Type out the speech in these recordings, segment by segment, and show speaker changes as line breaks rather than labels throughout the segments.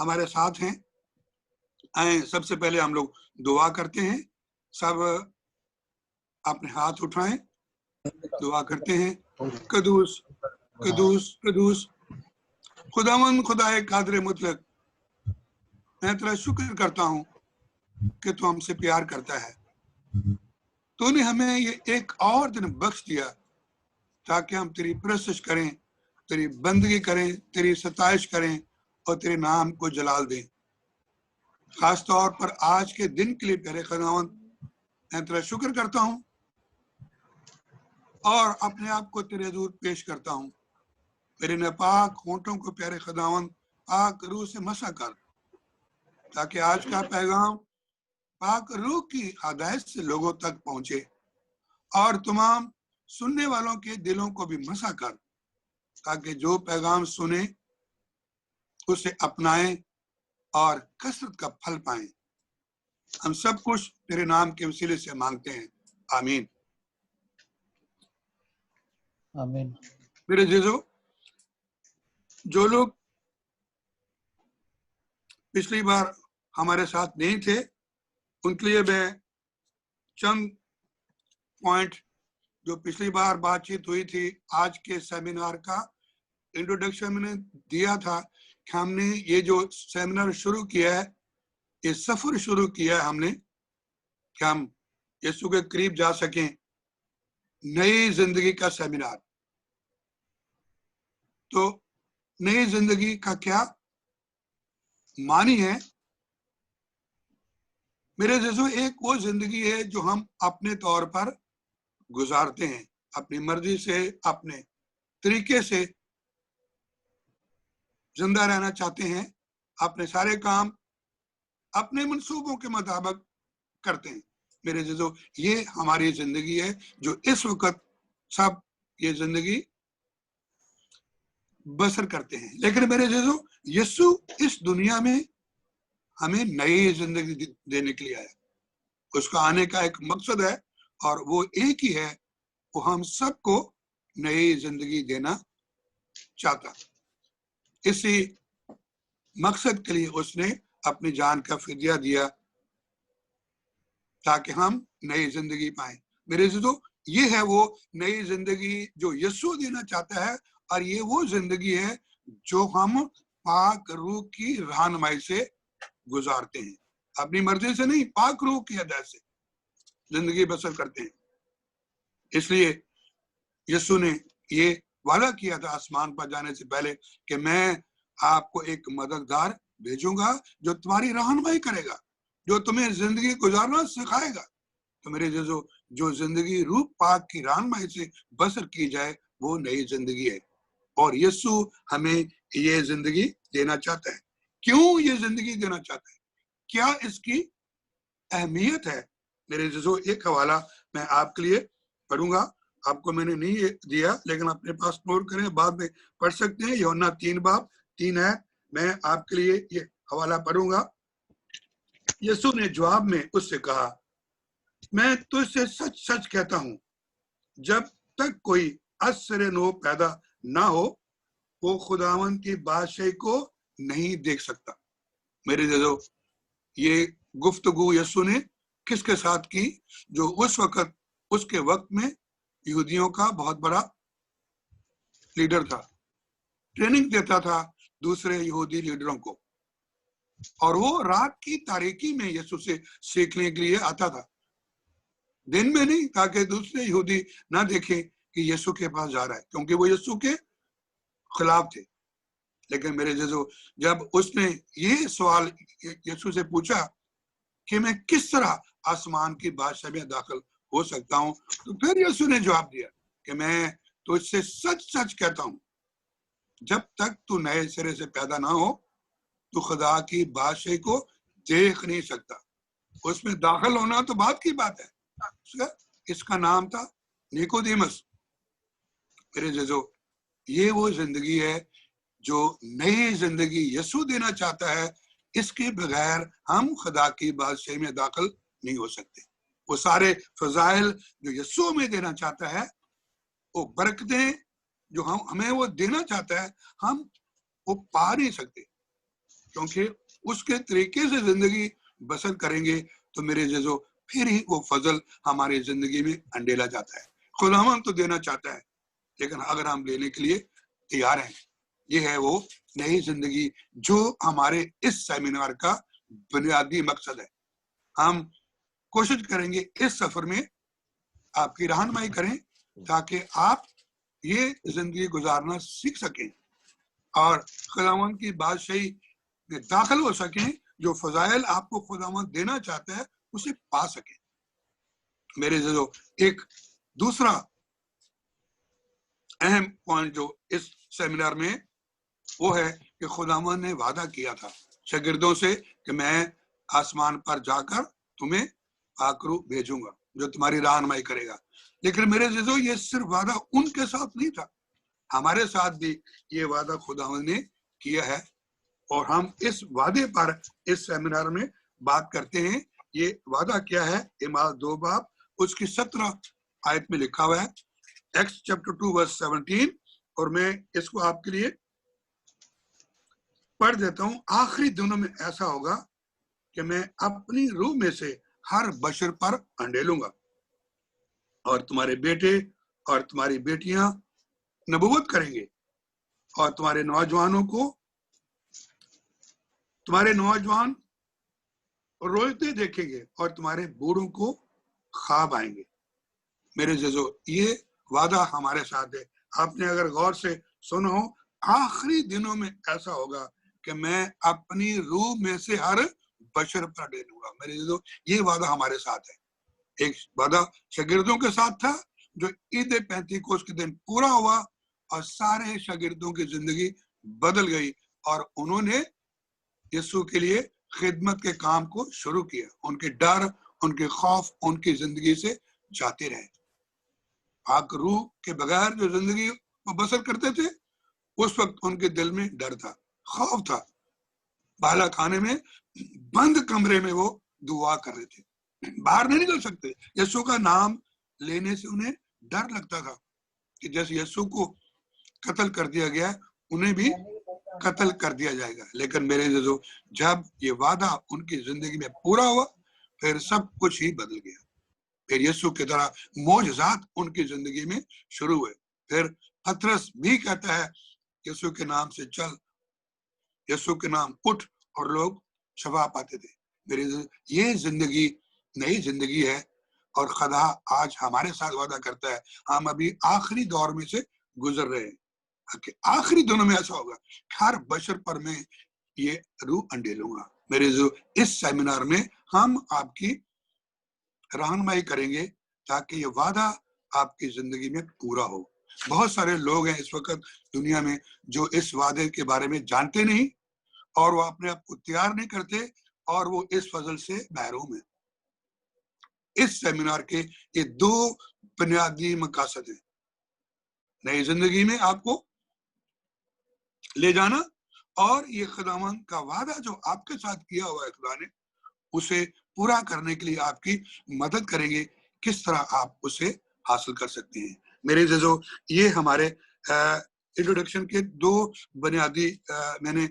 हमारे साथ हैं। आए सबसे पहले हम लोग दुआ करते हैं। सब अपने हाथ उठाएं, दुआ करते हैं। कदूस कदूस कदूस खुदावन खुदाए कादर मुतलक, मैं तेरा शुक्र करता हूँ कि तू हमसे प्यार करता है। तूने हमें ये एक और दिन बख्श दिया ताकि हम तेरी परस्तिश करें, तेरी बंदगी करें, तेरी सताइश करें और तेरे नाम को जलाल दें। खास तौर पर आज के दिन के लिए प्यारे खुदावन, मैं तेरा शुक्र करता हूँ और अपने आप को तेरे हजूर पेश करता हूँ। मेरे नापाक होंठों को प्यारे खुदावन पाक रूह से मसा कर, ताकि आज का पैगाम पाक रूह की हदायत से लोगों तक पहुंचे और तमाम सुनने वालों के दिलों को भी मसा कर, ताकि जो पैगाम सुने उसे अपनाएं और कसरत का फल पाएं। हम सब कुछ तेरे नाम के वसीले से मांगते हैं, आमीन।
आमीन।
मेरे जीजो, जो लोग पिछली बार हमारे साथ नहीं थे, उनके लिए मैं चंद पॉइंट जो पिछली बार बातचीत हुई थी, आज के सेमिनार का इंट्रोडक्शन मैंने दिया था कि हमने ये जो सेमिनार शुरू किया है, ये सफर शुरू किया है हमने कि हम यीशु के करीब जा सकें। नई जिंदगी का सेमिनार। तो नई जिंदगी का क्या मानी है? मेरे जैसो एक वो जिंदगी है जो हम अपने तौर पर गुजारते हैं, अपनी मर्जी से, अपने तरीके से जिंदा रहना चाहते हैं, अपने सारे काम अपने मंसूबों के मुताबिक करते हैं। मेरे जैसो ये हमारी जिंदगी है जो इस वक्त सब ये जिंदगी बसर करते हैं। लेकिन मेरे जैसो यीशु इस दुनिया में हमें नई जिंदगी देने के लिए आया। उसका आने का एक मकसद है और वो एक ही है, वो हम सबको नई जिंदगी देना चाहता। इसी मकसद के लिए उसने अपनी जान का फिदिया दिया ताकि हम नई जिंदगी पाए। मेरे दोस्तों, ये है वो नई जिंदगी जो यीशु देना चाहता है और ये वो जिंदगी है जो हम पाक रूह की रहनुमाई से गुजारते हैं। अपनी मर्जी से नहीं, पाक रूह की हदायत से जिंदगी बसर करते हैं। इसलिए यीशु ने ये वादा किया था आसमान पर जाने से पहले कि मैं आपको एक मददगार भेजूंगा जो तुम्हारी रहनुमाई करेगा, जो तुम्हें जिंदगी गुजारना सिखाएगा। तो मेरे जो जिंदगी रूह पाक की रहनुमाई से बसर की जाए वो नई जिंदगी है और यीशु हमें ये जिंदगी देना चाहता है। क्यों ये जिंदगी देना चाहता है? क्या इसकी अहमियत है? मेरे जैसो एक हवाला मैं आपके लिए पढ़ूंगा। आपको मैंने नहीं दिया, लेकिन अपने पास नोट करें, बाद में पढ़ सकते हैं। यूहन्ना 3:3 है। मैं आपके लिए ये हवाला पढ़ूंगा। यीशु ने जवाब में उससे कहा, मैं तुझसे सच सच कहता हूं, जब तक कोई असर नो पैदा ना हो वो खुदावन की बादशाही को नहीं देख सकता। मेरे जैसो ये गुफ्तगू यीशु ने किसके साथ की? जो उस वक्त, उसके वक्त में यहूदियों का बहुत बड़ा लीडर था, ट्रेनिंग देता था दूसरे यहूदी लीडरों को, और वो रात की तारीकी में यीशु से सीखने के लिए आता था, दिन में नहीं, ताकि दूसरे यहूदी ना देखें कि यीशु के पास जा रहा है, क्योंकि वो यीशु के खिलाफ थे। लेकिन मेरे जैसो जब उसने ये सवाल यीशु से पूछा कि मैं किस तरह आसमान की बादशाही में दाखिल हो सकता हूं, तो फिर यीशु ने जवाब दिया कि मैं तुझसे सच सच कहता हूं, जब तक तू नए सिरे से पैदा ना हो तो खुदा की बादशाही को देख नहीं सकता। उसमें दाखिल होना तो बात की बात है। इसका नाम था निकोदेमस। मेरे जैसो ये वो जिंदगी है जो नई जिंदगी यीशु देना चाहता है। इसके बगैर हम खुदा की बादशाही में दाखिल नहीं हो सकते। वो सारे फजाइल जो यीशु में देना चाहता है, वो बरकतें जो हमें वो देना चाहता है, हम वो पा नहीं सकते। क्योंकि उसके तरीके से जिंदगी बसर करेंगे तो मेरे अज़ीज़ों फिर ही वो फजल हमारी जिंदगी में अंडेला जाता है। खुदावंद तो देना चाहता है, लेकिन अगर हम लेने के लिए तैयार हैं, ये है वो नई जिंदगी जो हमारे इस सेमिनार का बुनियादी मकसद है। हम कोशिश करेंगे इस सफर में आपकी रहनुमाई करें ताकि आप ये जिंदगी गुजारना सीख सकें और खुदावंद की बादशाही में दाखिल हो सकें, जो फजाइल आपको खुदावंद देना चाहता है उसे पा सकें। मेरे अज़ीज़ों, एक दूसरा अहम पॉइंट जो इस सेमिनार में वो है कि खुदावंद ने वादा किया था शागिर्दों से कि मैं आसमान पर जाकर तुम्हें आकरू भेजूंगा जो तुम्हारी रहनुमाई करेगा। लेकिन मेरे अज़ीज़ों, ये सिर्फ वादा उनके साथ नहीं था, हमारे साथ भी ये वादा खुदावंद ने किया है और हम इस वादे पर इस सेमिनार में बात करते हैं। ये वादा क्या है? इमाल 2 बाब उसकी 17 आयत में लिखा हुआ है, एक्स चैप्टर 2 वर्स 17, और मैं इसको आपके लिए पढ़ देता हूं। आखिरी दिनों में ऐसा होगा कि मैं अपनी रूह में से हर बशर पर अंडेलूंगा और तुम्हारे बेटे और तुम्हारी बेटियां नबूवत करेंगे और तुम्हारे नौजवान रोते देखेंगे और तुम्हारे बूढ़ों को ख्वाब आएंगे। मेरे अज़ीज़ों, ये वादा हमारे साथ है। आपने अगर गौर से सुना हो, आखिरी दिनों में ऐसा होगा कि मैं अपनी रूह में से हर बशर पर डालूंगा। मेरे अज़ीज़ों, ये वादा हमारे साथ है। एक वादा शागिर्दों के साथ था जो ईद पैंतीकोस के दिन पूरा हुआ और सारे शागिर्दों की जिंदगी बदल गई और उन्होंने यीशु के लिए खिदमत के काम को शुरू किया। उनके डर, उनके खौफ उनकी जिंदगी से जाते रहे। पाक रूह के बगैर जो जिंदगी वो बसर करते थे, उस वक्त उनके दिल में डर था, खौफ था। बाला खाने में बंद कमरे में वो दुआ कर रहे थे, बाहर नहीं निकल सकते। यीशु का नाम लेने से उन्हें डर लगता था कि जैसे यीशु को कत्ल कर दिया गया, उन्हें भी कत्ल कर दिया जाएगा। लेकिन मेरे अज़ीज़ों, जब ये वादा उनकी जिंदगी में पूरा हुआ, फिर सब कुछ ही बदल गया। फिर यीशु की तरह मौजज़ात उनकी जिंदगी में शुरू हुए। फिर पतरस भी कहता है, यीशु के नाम से चल, यीशु के नाम उठ, और लोग शफा पाते थे। मेरे ये जिंदगी नई जिंदगी है और खुदा आज हमारे साथ वादा करता है। हम अभी आखिरी दौर में से गुजर रहे हैं कि आखिरी दिनों में ऐसा होगा, हर बशर पर मैं ये रूह अंडेलूंगा। मेरे इस सेमिनार में हम आपकी रहनुमाई करेंगे ताकि ये वादा आपकी जिंदगी में पूरा हो। बहुत सारे लोग हैं इस वक्त दुनिया में जो इस वादे के बारे में जानते नहीं और वो अपने आप को तैयार नहीं करते और वो इस फजल से महरूम है। इस सेमिनार के ये 2 बुनियादी मकसद हैं, नई जिंदगी में आपको ले जाना और ये खुदावंद का वादा जो आपके साथ किया हुआ है खुदा ने, उसे पूरा करने के लिए आपकी मदद करेंगे। किस तरह आप उसे हासिल कर सकते हैं। मेरे अज़ीज़ों, ये हमारे इंट्रोडक्शन के 2 बुनियादी मैंने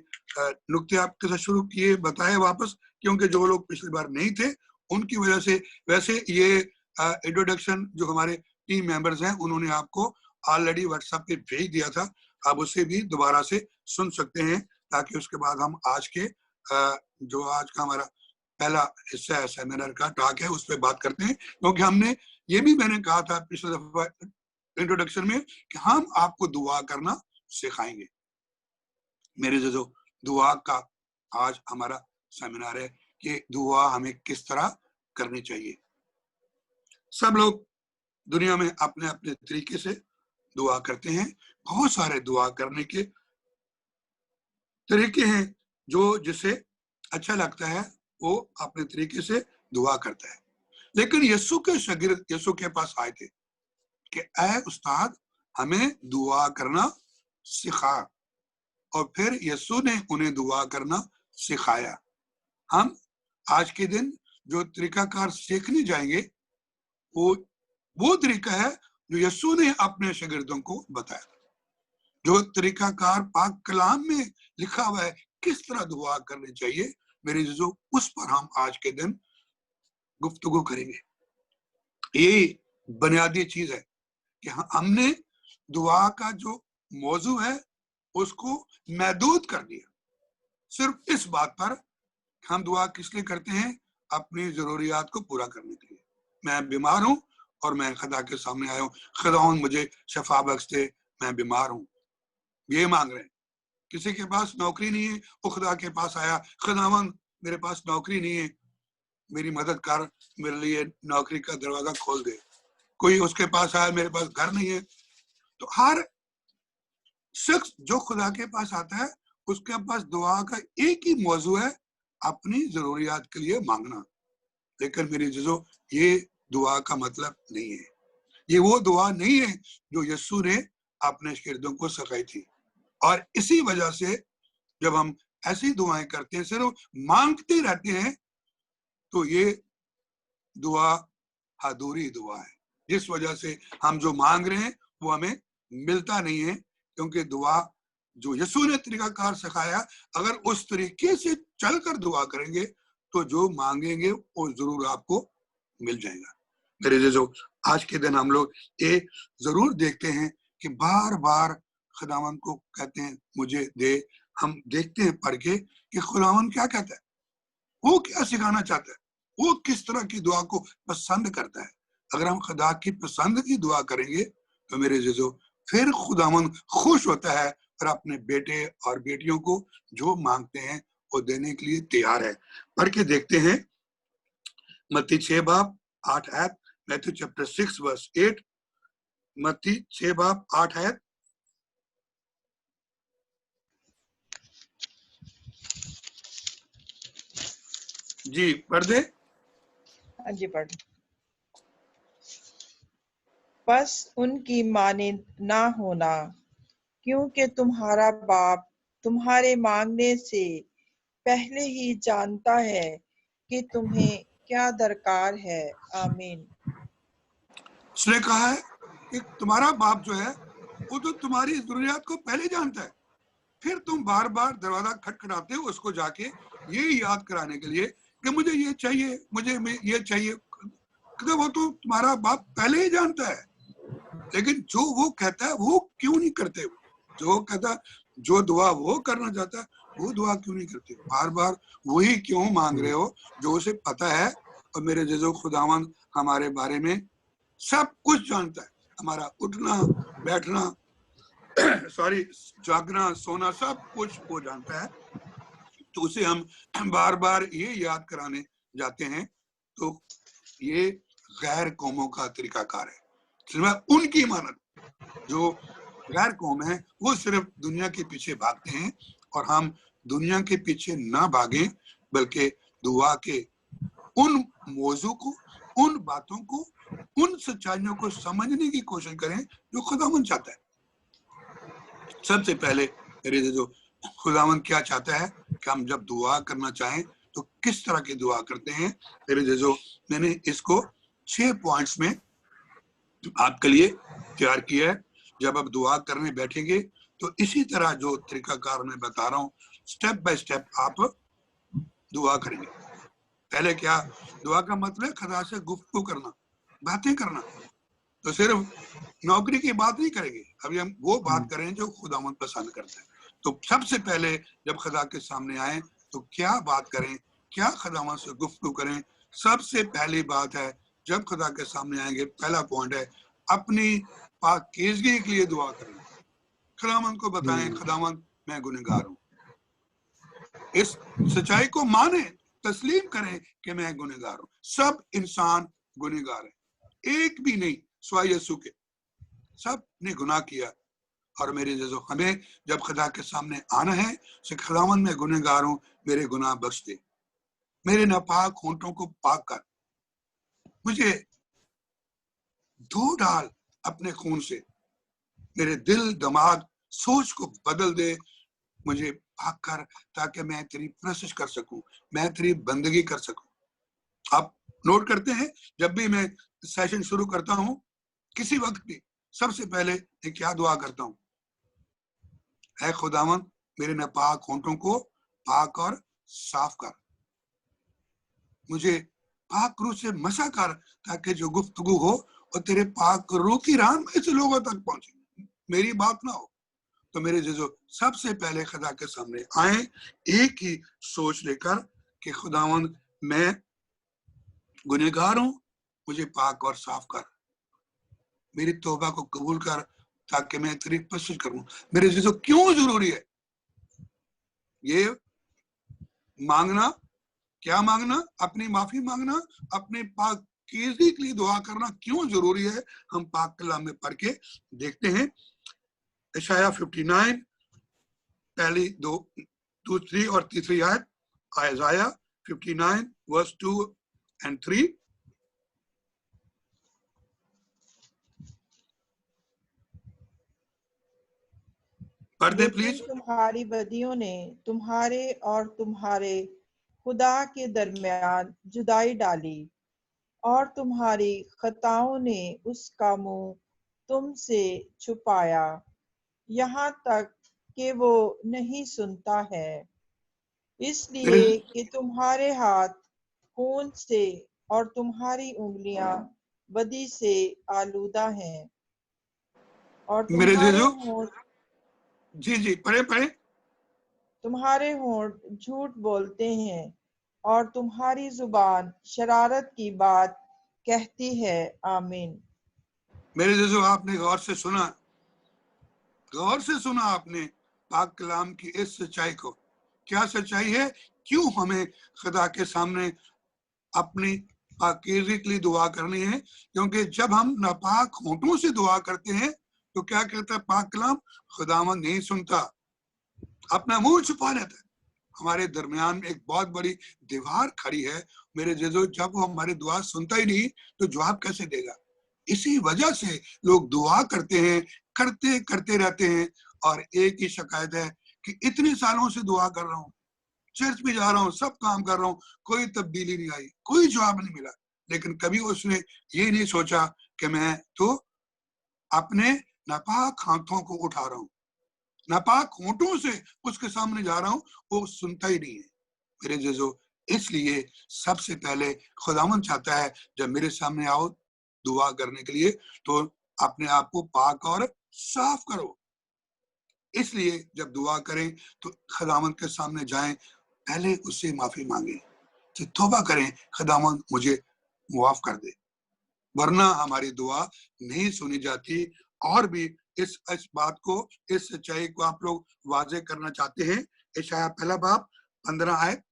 नुक्ते आपके साथ शुरू किए, बताए वापस, क्योंकि जो लोग पिछली बार नहीं थे उनकी वजह से। वैसे ये इंट्रोडक्शन जो हमारे टीम मेंबर्स हैं उन्होंने आपको ऑलरेडी व्हाट्सएप पे भेज दिया था, आप उसे भी दोबारा से सुन सकते हैं ताकि उसके बाद हम आज के जो आज का हमारा पहला हिस्सा है सेमिनार का टॉक है उस पर बात करते हैं। क्योंकि हमने ये भी मैंने कहा था पिछले दफा इंट्रोडक्शन में कि हम आपको दुआ करना सिखाएंगे। मेरे अज़ीज़ों, दुआ का आज हमारा सेमिनार है कि दुआ हमें किस तरह करनी चाहिए। सब लोग दुनिया में अपने अपने तरीके से दुआ करते हैं। बहुत सारे दुआ करने के तरीके हैं, जो जिसे अच्छा लगता है वो अपने तरीके से दुआ करता है। लेकिन यीशु के शागिर्द यीशु के पास आए थे कि ऐ उस्ताद, हमें दुआ करना सिखा, और फिर यीशु ने उन्हें दुआ करना सिखाया। हम आज के दिन जो तरीकाकार सीखने जाएंगे वो तरीका है जो यीशु ने अपने शागिर्दों को बताया। जो तरीकाकार पाक कलाम में लिखा हुआ है किस तरह दुआ करनी चाहिए मेरे अजीजों, उस पर हम आज के दिन गुफ्तगू करेंगे। यही बुनियादी चीज है कि हमने दुआ का जो मौजू है उसको महदूद कर दिया सिर्फ इस बात पर हम दुआ किस लिए करते हैं, अपनी जरूरियात को पूरा करने के लिए। मैं बीमार हूं और मैं खुदा के सामने आया हूं, खुदावंद मुझे शफा बख्श दे, मैं बीमार हूं, ये मांग रहे हैं। किसी के पास नौकरी नहीं है, वो खुदा के पास आया, खुदावंद मेरे पास नौकरी नहीं है, मेरी मदद कर, मेरे लिए नौकरी का दरवाजा खोल दे। कोई उसके पास आया, मेरे पास घर नहीं है। तो हर शख्स जो खुदा के पास आता है उसके पास दुआ का एक ही मौजू है, अपनी जरूरियात के लिए मांगना। लेकिन मेरे अजीजों, ये दुआ का मतलब नहीं है, ये वो दुआ नहीं है जो यीशु ने अपने शागिर्दों को सिखाई थी। और इसी वजह से जब हम ऐसी दुआएं करते हैं, सिर्फ मांगते रहते हैं, तो ये दुआ अधूरी दुआ है। जिस वजह से हम जो मांग रहे हैं वो हमें मिलता नहीं है, क्योंकि दुआ जो यीशु ने तरीकाकार सिखाया, अगर उस तरीके से चलकर दुआ करेंगे तो जो मांगेंगे वो जरूर आपको मिल जाएगा। मेरे अजीजों, आज के दिन हम लोग ये जरूर देखते हैं कि बार बार खुदावंद को कहते हैं मुझे दे। हम देखते हैं पढ़ के कि खुदावंद क्या कहता है, वो क्या सिखाना चाहता है, वो किस तरह की दुआ को पसंद करता है। अगर हम खुदा की पसंद की दुआ करेंगे तो मेरे अजीजों, फिर खुदावंद खुश होता है और अपने बेटे और बेटियों को जो मांगते हैं वो देने के लिए तैयार है। पढ़ के देखते हैं मत्ती 6 बाब 8 आयत, मैथ्यू चैप्टर 6 वर्स 8, मत्ती 6 बाब 8 आयत। जी पढ़ दे।
हाँ जी पढ़। बस उनकी माने ना होना, क्योंकि तुम्हारा बाप तुम्हारे मांगने से पहले ही जानता है कि तुम्हें क्या दरकार है। आमीन।
उसने कहा है कि तुम्हारा बाप जो है वो तो तुम्हारी जरूरियात को पहले जानता है, फिर तुम बार बार दरवाजा खटखटाते हो उसको जाके ये याद कराने के लिए कि मुझे ये चाहिए, मुझे ये चाहिए। वो तो तुम्हारा बाप पहले ही जानता है, लेकिन जो वो कहता है वो क्यों नहीं करते? जो कहता जो दुआ वो करना चाहता है वो दुआ क्यों नहीं करते? बार बार वही क्यों मांग रहे हो जो उसे पता है? और मेरे जजो, खुदावंद हमारे बारे में सब कुछ जानता है, हमारा उठना बैठना सॉरी जागना सोना सब कुछ वो जानता है। तो उसे हम बार बार ये याद कराने जाते हैं, तो ये गैर कौमों का तरीकाकार है। सिर्फ उनकी मानत, जो गैर कौम है वो सिर्फ दुनिया के पीछे भागते हैं, और हम दुनिया के पीछे ना भागें बल्कि दुआ के उन मौजू को, उन बातों को, उन सच्चाइयों को समझने की कोशिश करें जो खुदावंद चाहता है। सबसे पहले मेरे जो खुदावंद क्या चाहता है कि हम जब दुआ करना चाहें तो किस तरह की दुआ करते हैं। मेरे जो मैंने इसको 6 पॉइंट्स में आपके लिए तैयार किया है। जब आप दुआ करने बैठेंगे तो इसी तरह जो तरीकाकार मैं बता रहा हूँ, स्टेप बाय स्टेप आप दुआ करेंगे। पहले क्या, दुआ का मतलब है खुदा से गुफ्तगू करना, बातें करना। तो सिर्फ नौकरी की बात नहीं करेंगे, अभी हम वो बात करें जो खुदावंद पसंद करता है। तो सबसे पहले जब खुदा के सामने आए तो क्या बात करें, क्या खुदावंद से गुफ्तगू करें? सबसे पहली बात है, जब खुदा के सामने आएंगे पहला पॉइंट है अपनी पाकीज़गी के लिए दुआ करें। खुदावंद को बताएं, खुदावंद मैं गुनहगार हूँ। इस सच्चाई को माने, तस्लीम करें कि मैं गुनहगार हूँ। सब इंसान गुनहगार है, एक भी नहीं सिवाय यीशु के, सब ने गुनाह किया। और मेरे जैसो हमें जब खुदा के सामने आना है, खुदावंद मैं गुनहगार हूँ, मेरे गुनाह बख्श दे, मेरे नापाक होंठों को पाक कर, मुझे धो डाल अपने खून से, मेरे दिल दिमाग सोच को बदल दे, मुझे पाक कर, ताकि मैं तेरी प्रशंसा कर सकूं, मैं तेरी बंदगी कर सकूं। आप नोट करते हैं, जब भी मैं सेशन शुरू करता हूं किसी वक्त भी, सबसे पहले मैं क्या दुआ करता हूं? ऐ खुदावंद मेरे नापाक होंठों को पाक और साफ कर, मुझे पाक रूह से मसा कर, ताकि जो गुफ्तगू हो और तेरे पाक रूह की रहनुमाई से लोगों तक पहुंचे, मेरी बात ना हो। तो मेरे जीजो, सबसे पहले खुदा के सामने आए एक ही सोच लेकर कि खुदावंद मैं गुनहगार हूं, मुझे पाक और साफ कर, मेरी तौबा को कबूल कर, ताकि मैं तेरी पसंद करूं। मेरे जीजो, क्यों जरूरी है ये मांगना? क्या मांगना? अपनी माफी मांगना, अपने पाकीज़गी के लिए दुआ करना क्यों जरूरी है? हम पाक कलाम में पढ़ के देखते हैं। यशायाह 59 पहली दूसरी और तीसरी आयत, आयजाया 59 वर्स 2 and 3। पढ़ दे
लेकिन
प्लीज।
तुम्हारी बदियों ने तुम्हारे और तुम्हारे खुदा के दरमियान जुदाई डाली, और तुम्हारी खताओं ने उसका मुंह तुमसे छुपाया, यहाँ तक कि वो नहीं सुनता है,
मेरे
इसलिए कि तुम्हारे हाथ खून से और तुम्हारी उंगलियां बदी से आलूदा हैं, और
मेरे जीजो, जी पढ़े पढ़े।
तुम्हारे होंठ झूठ बोलते हैं, और तुम्हारी जुबान शरारत की बात कहती है। आमीन।
मेरे जीजो, आपने गौर से सुना, गौर से सुना आपने पाक कलाम की इस सच्चाई को। क्या सच्चाई है? क्यों हमें खुदा के सामने अपनी पाकीज़गी के लिए दुआ करनी है? क्योंकि जब हम नापाक होंठों से दुआ करते हैं तो क्या कहता है पाक कलाम? खुदावंद नहीं सुनता, अपना मुंह छुपा लेता है। हमारे दरमियान में एक बहुत बड़ी दीवार खड़ी है। मेरे जीजो, जब वो हमारी दुआ सुनता ही नहीं तो जवाब कैसे देगा? इसी वजह से लोग दुआ करते हैं, करते करते रहते हैं, और एक ही शिकायत है कि इतने सालों से दुआ कर रहा हूँ, चर्च में जा रहा हूँ, सब काम कर रहा हूँ, कोई तब्दीली नहीं आई, कोई जवाब नहीं मिला। लेकिन कभी उसने ये नहीं सोचा कि मैं तो अपने नापाक हाथों को उठा रहा हूँ, नापाक होंठों से उसके सामने जा रहा हूँ, वो सुनता ही नहीं है। मेरे जीजो, इसलिए सबसे पहले खुदावन चाहता है जब मेरे सामने आओ दुआ करने के लिए तो अपने आप को पाक और साफ करो। इसलिए जब दुआ करें तो खुदावन के सामने जाएं, पहले उससे माफी मांगे, तो तौबा करें, खुदावन मुझे मुआफ कर दे, वरना हमारी दुआ नहीं सुनी जाती। और भी इस बात को, इस सच्चाई को आप लोग वाजे करना चाहते हैं, यशायाह पहला बाब 15 आयत,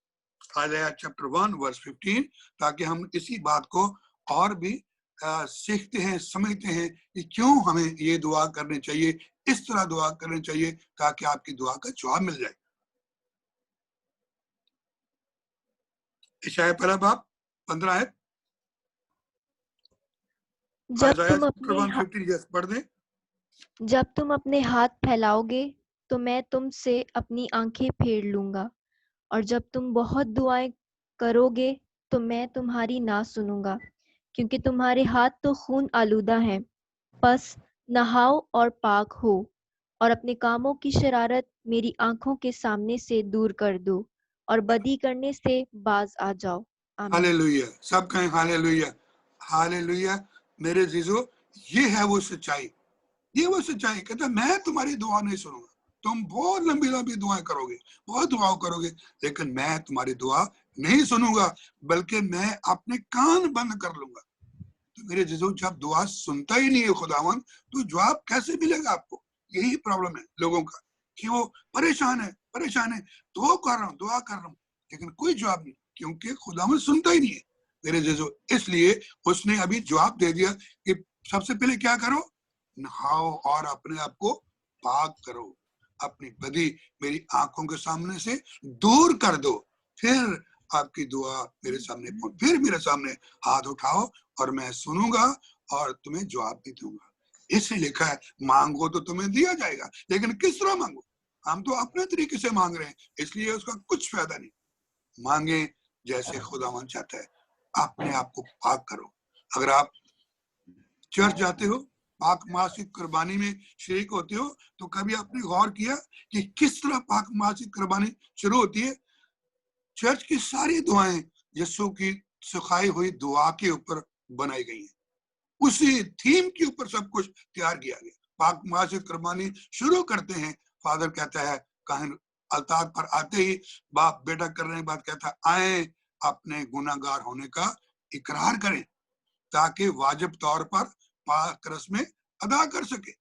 आयजाया चैप्टर 1 वर्स 15, ताकि हम इसी बात को और भी सीखते हैं, समझते हैं कि क्यों हमें ये दुआ करनी चाहिए, इस तरह दुआ करनी चाहिए, ताकि आपकी दुआ का जवाब मिल जाए। यशायाह पहला बाब 15 आयत,
जब
आयजाया
तुम
चैप्टर
अपने
1:15, यस पढ़ दें।
जब तुम अपने हाथ फैलाओगे तो मैं तुमसे अपनी आंखें फेर लूंगा, और जब तुम बहुत दुआएं करोगे तो मैं तुम्हारी ना सुनूंगा, क्योंकि तुम्हारे हाथ तो खून आलूदा हैं। बस नहाओ और पाक हो, और अपने कामों की शरारत मेरी आंखों के सामने से दूर कर दो, और बदी करने से बाज आ जाओ। आमीन।
हालेलुया, सब कहें हालेलुया, हालेलुया। मेरे जीजो, ये है वो सच्चाई, ये वो सच्चाई। कहता है मैं तुम्हारी दुआ नहीं सुनूंगा, तुम बहुत लंबी लंबी दुआएं करोगे, बहुत दुआ करोगे, लेकिन मैं तुम्हारी दुआ नहीं सुनूंगा, बल्कि मैं अपने कान बंद कर लूंगा। तो मेरे जीजो, जब दुआ सुनता ही नहीं है खुदावन, तो जवाब कैसे मिलेगा आपको? यही प्रॉब्लम है लोगों का, कि वो परेशान है, परेशान है, दुआ कर रहा हूँ, दुआ कर रहा हूँ, लेकिन कोई जवाब नहीं, क्योंकि खुदावन सुनता ही नहीं है। मेरे जीजो, इसलिए उसने अभी जवाब दे दिया कि सबसे पहले क्या करो? नहाओ और अपने आप को पाक करो, अपनी बदी मेरी आंखों के सामने से दूर कर दो, फिर आपकी दुआ मेरे सामने फिर मेरे सामने हाथ उठाओ और मैं सुनूंगा और तुम्हें जवाब भी दूंगा। इसलिए लिखा है मांगो तो तुम्हें दिया जाएगा, लेकिन किस तरह मांगो? हम तो अपने तरीके से मांग रहे हैं, इसलिए उसका कुछ फायदा नहीं। मांगे जैसे खुदावन चाहता है, अपने आप को पाक करो। अगर आप चर्च जाते हो, पाक मासिक कुर्बानी में शरीक होते हो, तो कभी आपने गौर किया कि किस तरह पाक मासिक कुर्बानी शुरू होती है? चर्च की सारी दुआएं यीशु की सिखाई हुई दुआ के ऊपर बनाई गई हैं, उसी थीम के ऊपर सब कुछ तैयार किया गया। पाक मासिक कुर्बानी शुरू करते हैं, फादर कहता है, काहिन अलतार पर आते ही बाप बेटा करने के बाद कहता है, आए अपने गुनाहगार होने का इकरार करें ताकि वाजिब तौर पर पाक रस्में अदा कर सके।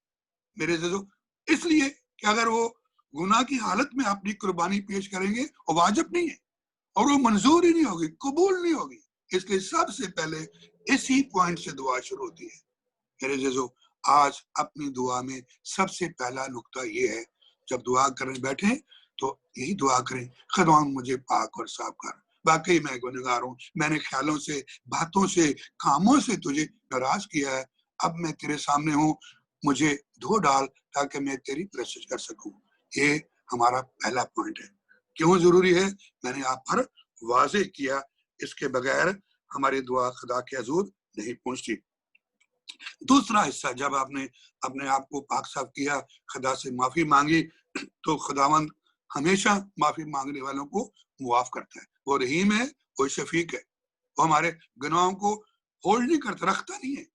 मेरे जो इसलिए कि अगर वो गुनाह की हालत में अपनी कुर्बानी पेश करेंगे वो वाजिब नहीं है और वो मंजूर ही नहीं होगी, कबूल नहीं होगी। इसलिए सबसे पहले इसी पॉइंट से दुआ शुरू होती है। मेरे जैसो आज अपनी दुआ में सबसे पहला नुक्ता ये है, जब दुआ करने बैठे तो यही दुआ करें, खुदावंद मुझे पाक और साफ कर, वाकई मैं गुनहगार हूँ, मैंने ख्यालों से, बातों से, कामों से तुझे नाराज किया है, अब मैं तेरे सामने हूँ, मुझे धो डाल ताकि मैं तेरी प्रशंसा कर सकूं। ये हमारा पहला पॉइंट है। क्यों जरूरी है मैंने आप पर वाजे किया, इसके बगैर हमारी दुआ खुदा के हुजूर नहीं पहुंचती। दूसरा हिस्सा, जब आपने अपने आप को पाक साफ किया, खुदा से माफी मांगी, तो खुदावंद हमेशा माफी मांगने वालों को मुआफ करता है। वो रहीम है, वो शफीक है, वो हमारे गुनाहों को होल्ड नहीं करता, रखता नहीं है।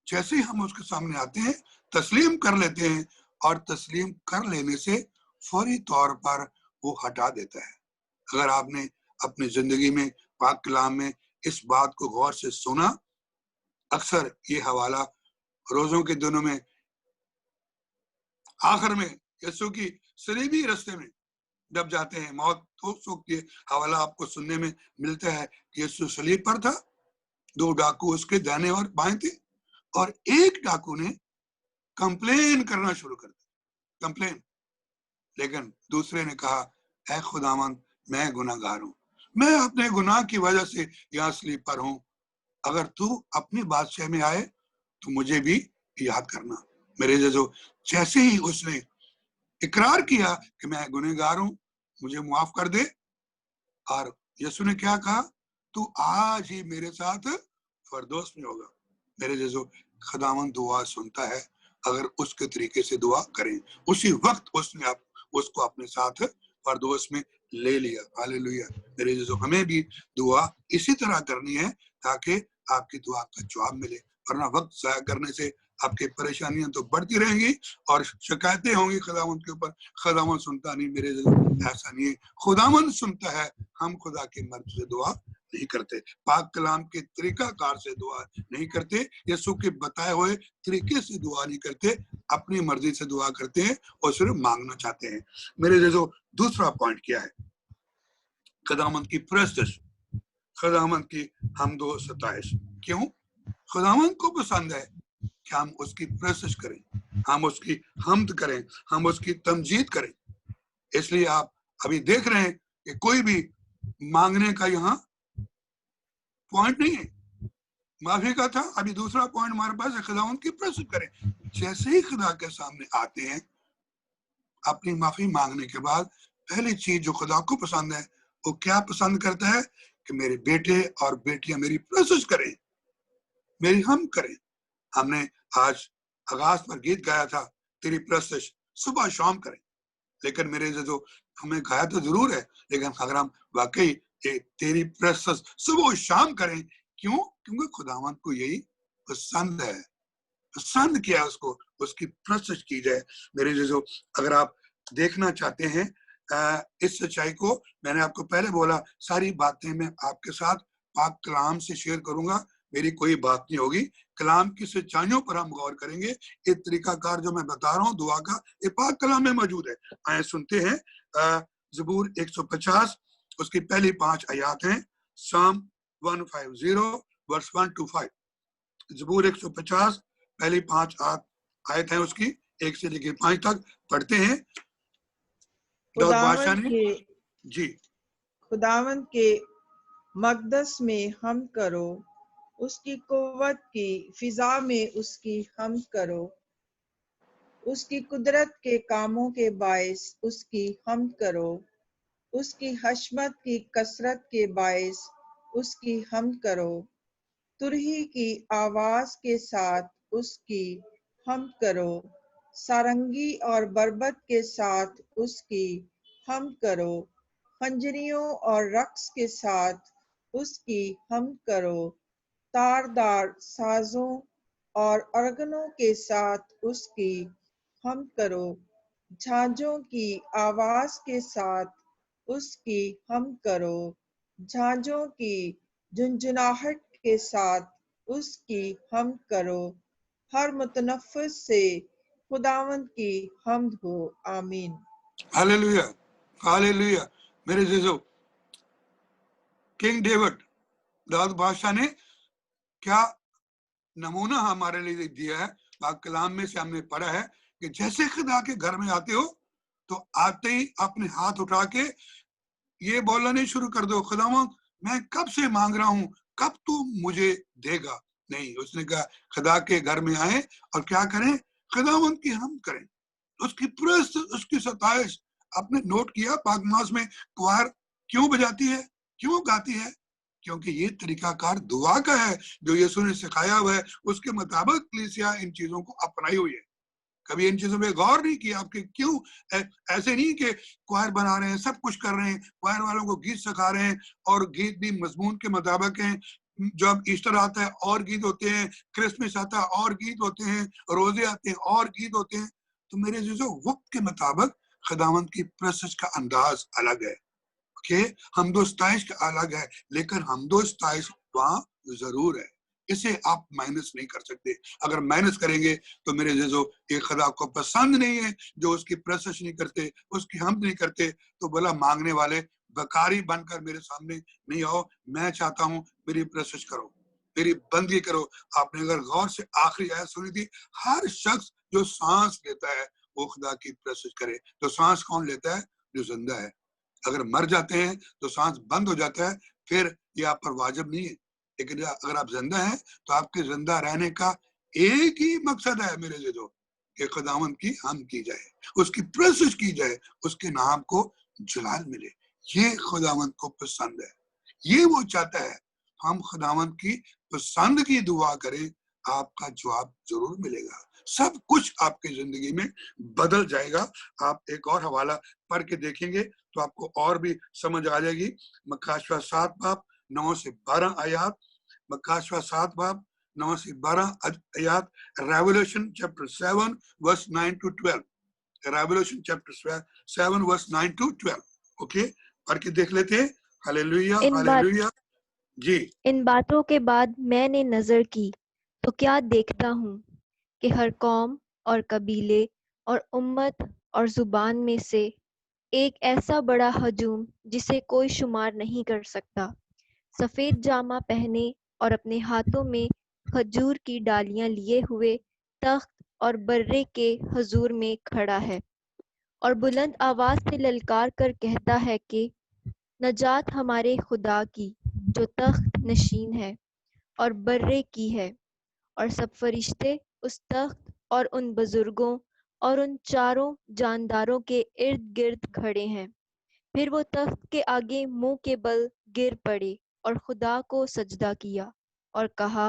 जैसे ही हम उसके सामने आते हैं, तस्लीम कर लेते हैं और तस्लीम कर लेने से फौरी तौर पर वो हटा देता है। अगर आपने अपनी जिंदगी में पाक कलाम में इस बात को गौर से सुना, अक्सर ये हवाला रोजों के दिनों में आखिर में यीशु की सलीबी रास्ते में जब जाते हैं, मौत तो सुख ये हवाला आपको सुनने में मिलता है कि यीशु सलीब पर था, 2 डाकू उसके दाहिने और बाएं थे और एक डाकू ने कंप्लेन करना शुरू कर दिया, कंप्लेन। लेकिन दूसरे ने कहा, ऐ खुदावंद मैं गुनाहगार हूं, मैं अपने गुनाह की वजह से यहाँ सलीब पर हूं, अगर तू अपनी बादशाह में आए तो मुझे भी याद करना। मेरे जैसे ही उसने इकरार किया कि मैं गुनहगार हूं, मुझे माफ कर दे, और यीशु ने क्या कहा, तू आज ही मेरे साथ फरदौस में होगा। मेरे जैसो खुदावंद दुआ सुनता है अगर उसके तरीके से दुआ करें। उसी वक्त उसने आप उसको अपने साथ फरदौस में ले लिया। हालेलुया। मेरे जैसो हमें भी दुआ इसी तरह करनी है ताकि आपकी दुआ का जवाब मिले, वरना वक्त जाया करने से आपकी परेशानियां तो बढ़ती रहेंगी और शिकायतें होंगी खुदावंद के ऊपर, खुदावंद सुनता नहीं। मेरे जैसो ऐसा नहीं है, खुदावंद सुनता है, हम खुदा की मर्जी से दुआ नहीं करते, पाक कलाम के तरीकाकार से दुआ नहीं करते, यीशु के बताए हुए तरीके से दुआ नहीं करते, अपनी मर्जी से दुआ करते हैं और सिर्फ मांगना चाहते हैं। मेरे जैसो दूसरा पॉइंट क्या है, खुदावंद की प्रस्तुति, खुदावंद की हमदो सताइश। क्यों? खुदावंद को पसंद है कि हम उसकी प्रशंसा करें, हम उसकी हमद करें, हम उसकी तमजीद करें। इसलिए आप अभी देख रहे हैं कि कोई भी मांगने का यहाँ पॉइंट नहीं है, माफी का था। अभी दूसरा पॉइंट हमारे पास है, खुदावंद की प्रशंसा करें। जैसे ही खुदा के सामने आते हैं, अपनी माफी मांगने के बाद पहली चीज जो खुदा को पसंद है, वो क्या पसंद करता है कि मेरे बेटे और बेटियां मेरी प्रशंसा करें, मेरी हम करें। हमने आज आगाज पर गीत गाया था, तेरी प्रशंसा सुबह शाम करें। लेकिन मेरे जो हमें गाया तो जरूर है, लेकिन अगर हम वाकई तेरी प्रशंसा सुबह शाम करें, क्यों? क्योंकि खुदावंद को यही पसंद है, पसंद किया उसको, उसकी प्रशंसा की जाए। मेरे जो अगर आप देखना चाहते हैं इस सच्चाई को, मैंने आपको पहले बोला सारी बातें मैं आपके साथ पाक कलाम से शेयर करूंगा, मेरी कोई बात नहीं होगी, कलाम की सच्चाइयों पर हम गौर करेंगे। एक तरीकाकार जो मैं बता रहा हूँ दुआ का, ये पाक कलाम में मौजूद है। आए सुनते हैं, ज़बूर 150 उसकी पहली 5 आयत हैं, साम 150 वर्स 1 to 5। ज़बूर 150 पहली 5 आयत है उसकी, 1 से लेकर 5 तक पढ़ते हैं। दाऊद बादशाह ने जी,
खुदावंद के मकदस में हम करो, उसकी कुव्वत की फिजा में उसकी हम करो, उसकी कुदरत के कामों के बायस उसकी हम करो, उसकी हशमत की कसरत के बायस उसकी हम करो, तुरही की आवाज के साथ उसकी हम करो, सारंगी और बरबत के साथ उसकी हम करो, खंजरियों और रक्स के साथ उसकी हम करो, तारदार साजों और अर्गनों के साथ उसकी हम करो, झांझों की आवाज के साथ उसकी हम करो, झांझों की झुंझुनाहट के साथ उसकी हम करो, हर मुतनफ़िस से खुदावंद की हम्द हो। आमीन।
Hallelujah, hallelujah. मेरे जीजो, किंग डेविड, दाऊद बादशाह ने क्या नमूना हमारे लिए दिया है। पाक कलाम में से हमने पढ़ा है कि जैसे खुदा के घर में आते हो तो आते ही अपने हाथ उठा के ये बोलना नहीं शुरू कर दो, खुदावंद मैं कब से मांग रहा हूँ, कब तू मुझे देगा। नहीं, उसने कहा खुदा के घर में आए और क्या करें, खुदावंद की हम करें, उसकी प्रस्त, उसकी सताइश। आपने नोट किया पाकमास में क्वार क्यों बजाती है, क्यों गाती है? क्योंकि ये तरीकाकार दुआ का है जो यीशु ने सिखाया हुआ है, उसके मुताबिक कलीसिया इन चीजों को अपनाई हुई है। कभी इन चीजों पे गौर नहीं किया आपके क्यों ऐसे नहीं कि क्वायर बना रहे हैं, सब कुछ कर रहे हैं, क्वायर वालों को गीत सिखा रहे हैं और गीत भी मजमून के मुताबिक हैं। जब ईस्टर आता है और गीत होते हैं, क्रिसमस आता है और गीत होते हैं, रोजे आते हैं और गीत होते हैं। तो मेरे जो वक्त के मुताबिक खुदावंद की प्रशंसा का अंदाज अलग है कि हमदोस्ताइश का अलग है, लेकिन हमदोस्ताइश वहां जरूर है, इसे आप माइनस नहीं कर सकते। अगर माइनस करेंगे तो मेरे जैसो ये खुदा को पसंद नहीं है जो उसकी प्रशंसा नहीं करते, उसकी हमद नहीं करते। तो बोला मांगने वाले बकारी बनकर मेरे सामने नहीं आओ, मैं चाहता हूं मेरी प्रशंसा करो, मेरी बंदगी करो। आपने अगर गौर से आखिरी आयत सुनी थी, हर शख्स जो सांस लेता है वो खुदा की प्रशंसा करे। तो सांस कौन लेता है? जो जिंदा है। अगर मर जाते हैं तो सांस बंद हो जाता है, फिर ये आप पर वाजिब नहीं है। लेकिन अगर आप जिंदा हैं तो आपके जिंदा रहने का एक ही मकसद है मेरे जो कि खुदावंद की हम की जाए, उसकी प्रशंसा की जाए, उसके नाम को जलाल मिले। ये खुदावंद को पसंद है, ये वो चाहता है। हम खुदावंद की पसंद की दुआ करें, आपका जवाब जरूर मिलेगा, सब कुछ आपकी जिंदगी में बदल जाएगा। आप एक और हवाला पढ़ के देखेंगे तो आपको और भी समझ आ जाएगी। मक्काशवा 7 बाब 9 से 12 आयात, मक्काशवा 7 बाब 9 से 12 आयात, Revelation chapter 7 verse 9 to 12, Revelation chapter 7 verse 9 to 12। Okay, पढ़ के देख लेते हैं। Hallelujah, hallelujah. जी,
इन बातों के बाद मैंने नजर की तो क्या देखता हूँ कि हर कौम और कबीले और उम्मत और जुबान में से एक ऐसा बड़ा हजूम जिसे कोई शुमार नहीं कर सकता, सफेद जामा पहने और अपने हाथों में खजूर की डालियां लिए हुए तख्त और बर्रे के हजूर में खड़ा है और बुलंद आवाज से ललकार कर कहता है कि नजात हमारे खुदा की जो तख्त नशीन है और बर्रे की है। और सब फरिश्ते उस तख्त और उन बुजुर्गों और उन चारों जानदारों के इर्द गिर्द खड़े हैं। फिर वो तख्त के आगे मुंह के बल गिर पड़े और खुदा को सजदा किया और कहा,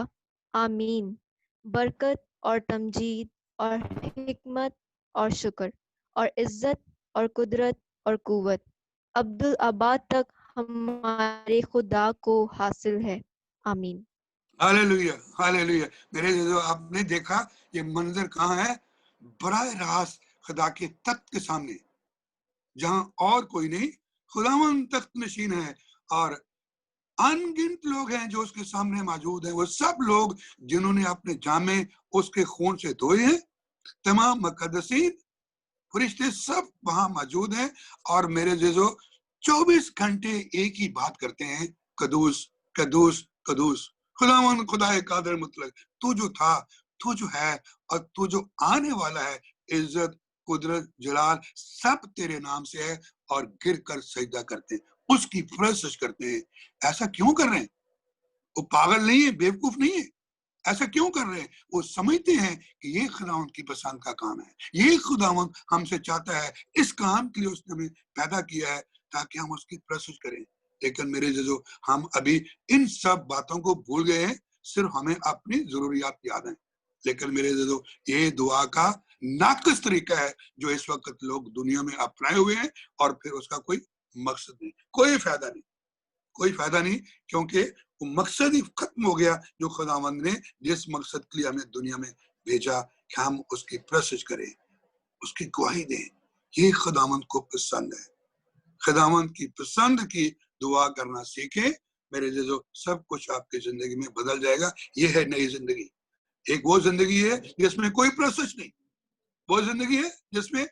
आमीन, बरकत और तमजीद और हिकमत और शुक्र और इज्जत और कुदरत और कुव्वत अब्दुल आबाद तक हमारे खुदा को हासिल है। आमीन।
Hallelujah, hallelujah. मेरे जो आपने देखा ये मंजर कहाँ है? बराह रास्त खुदा के तख्त के सामने, जहां और कोई नहीं, खुदावन तख्त नशीन है और अनगिनत लोग हैं जो उसके सामने मौजूद हैं। वो सब लोग जिन्होंने अपने जामे उसके खून से धोए हैं, तमाम मुकद्दसीन फरिश्ते सब वहां मौजूद हैं। और मेरे जो 24 घंटे एक ही बात करते हैं, कदूस कदूस कदूस, खुदावन खुदाए कादर मुतलक, तू जो था, तू जो है और तू जो आने वाला है, इज्जत कुदरत जलाल सब तेरे नाम से है। और गिर कर सजदा करते हैं, उसकी प्रशंसा करते हैं। ऐसा क्यों कर रहे हैं? वो पागल नहीं है, बेवकूफ नहीं है। ऐसा क्यों कर रहे हैं? वो समझते हैं कि ये खुदावंद की पसंद का काम है, ये खुदावंद हमसे चाहता है, इस काम के लिए उसने हमें पैदा किया है ताकि हम उसकी प्रशंसा करें। लेकिन मेरे जो हम अभी इन सब बातों को भूल गए हैं, सिर्फ हमें अपनी जरूरियात याद है। लेकिन मेरे जो ये दुआ का नाकस तरीका है जो इस वक्त लोग दुनिया में अपनाए हुए हैं और फिर उसका कोई مقصد نہیں، کوئی فائدہ نہیں، کوئی فائدہ نہیں، کیونکہ وہ مقصد ہی ختم ہو گیا جو خداوند نے جس مقصد کے لیے ہمیں دنیا میں بھیجا کہ ہم اس کی پرستش کریں، اس کی گواہی دیں۔ یہ خداوند کو پسند ہے۔ خداوند کی پسند کی دعا کرنا سیکھیں میرے عزیزو، سب کچھ آپ کی زندگی میں بدل جائے گا۔ یہ ہے نئی زندگی۔ ایک وہ زندگی ہے جس میں کوئی پرستش نہیں، وہ زندگی ہے جس میں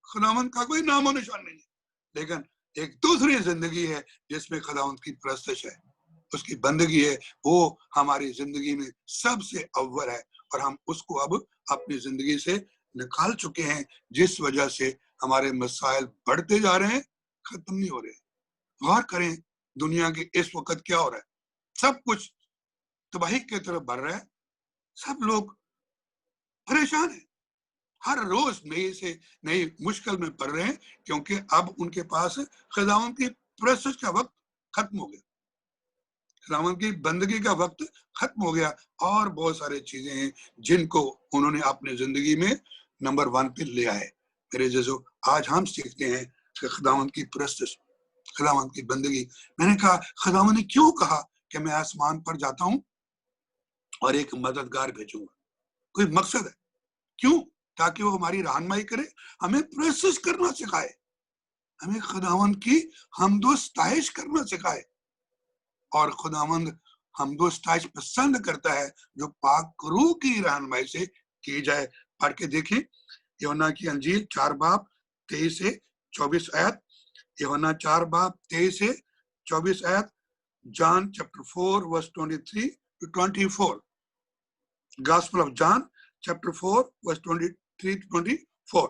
خداوند کا کوئی نام و نشان نہیں ہے، لیکن ایک دوسری زندگی ہے جس میں خداوند کی پرستش ہے، اس کی بندگی ہے، وہ ہماری زندگی میں سب سے اول ہے، اور ہم اس کو اب اپنی زندگی سے نکال چکے ہیں، جس وجہ سے ہمارے مسائل بڑھتے جا رہے ہیں، ختم نہیں ہو رہے۔ غور کریں دنیا کے اس وقت کیا ہو رہا ہے، سب کچھ تباہی کی طرف بڑھ رہا ہے، سب لوگ پریشان ہیں، ہر روز نئی سے نئی مشکل میں پڑ رہے ہیں، کیونکہ اب ان کے پاس خداوند کی پرستش کا وقت ختم ہو گیا، خداوند کی بندگی کا وقت ختم ہو گیا، اور بہت سارے چیزیں ہیں جن کو انہوں نے اپنی زندگی میں نمبر 1 پہ لیا ہے۔ میرے عزیزو، آج ہم سیکھتے ہیں کہ خداوند کی پرستش، خداوند کی بندگی۔ میں نے کہا خداوند نے کیوں کہا کہ میں آسمان پر جاتا ہوں اور ایک مددگار بھیجوں گا؟ کوئی مقصد ہے، کیوں؟ تاکہ وہ ہماری رہنمائی کرے، ہمیں پرستش کرنا سکھائے، ہمیں خداوند کی حمد و ستائش کرنا سکھائے، اور خداوند حمد و ستائش پسند کرتا ہے جو پاک روح کی رہنمائی سے کی جائے۔ پڑھ کے دیکھیں یوحنا کی انجیل 4 باب 23 سے 24 آیت، یوحنا 4 باب 23 سے 24 آیت، John chapter 4 verse 23 to 24، Gospel of John chapter 4 verse 23 to 24۔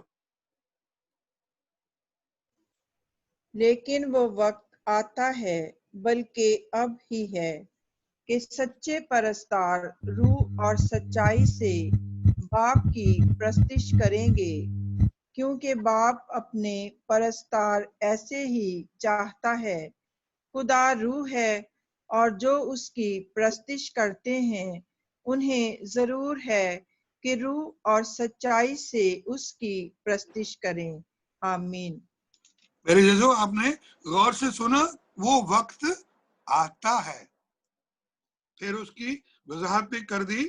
لیکن وہ وقت آتا ہے، بلکہ اب ہی ہے، کہ سچے پرستار روح اور سچائی سے باپ کی پرستش کریں گے، کیونکہ باپ اپنے پرستار ایسے ہی چاہتا ہے۔ خدا روح ہے، اور جو اس کی پرستش کرتے ہیں انہیں ضرور ہے کہ روح اور سچائی سے اس کی پرستش کریں۔ آمین۔
میرے عزیزو، آپ نے غور سے سنا، وہ وقت آتا ہے، پھر اس کی وضاحت بھی کر دی۔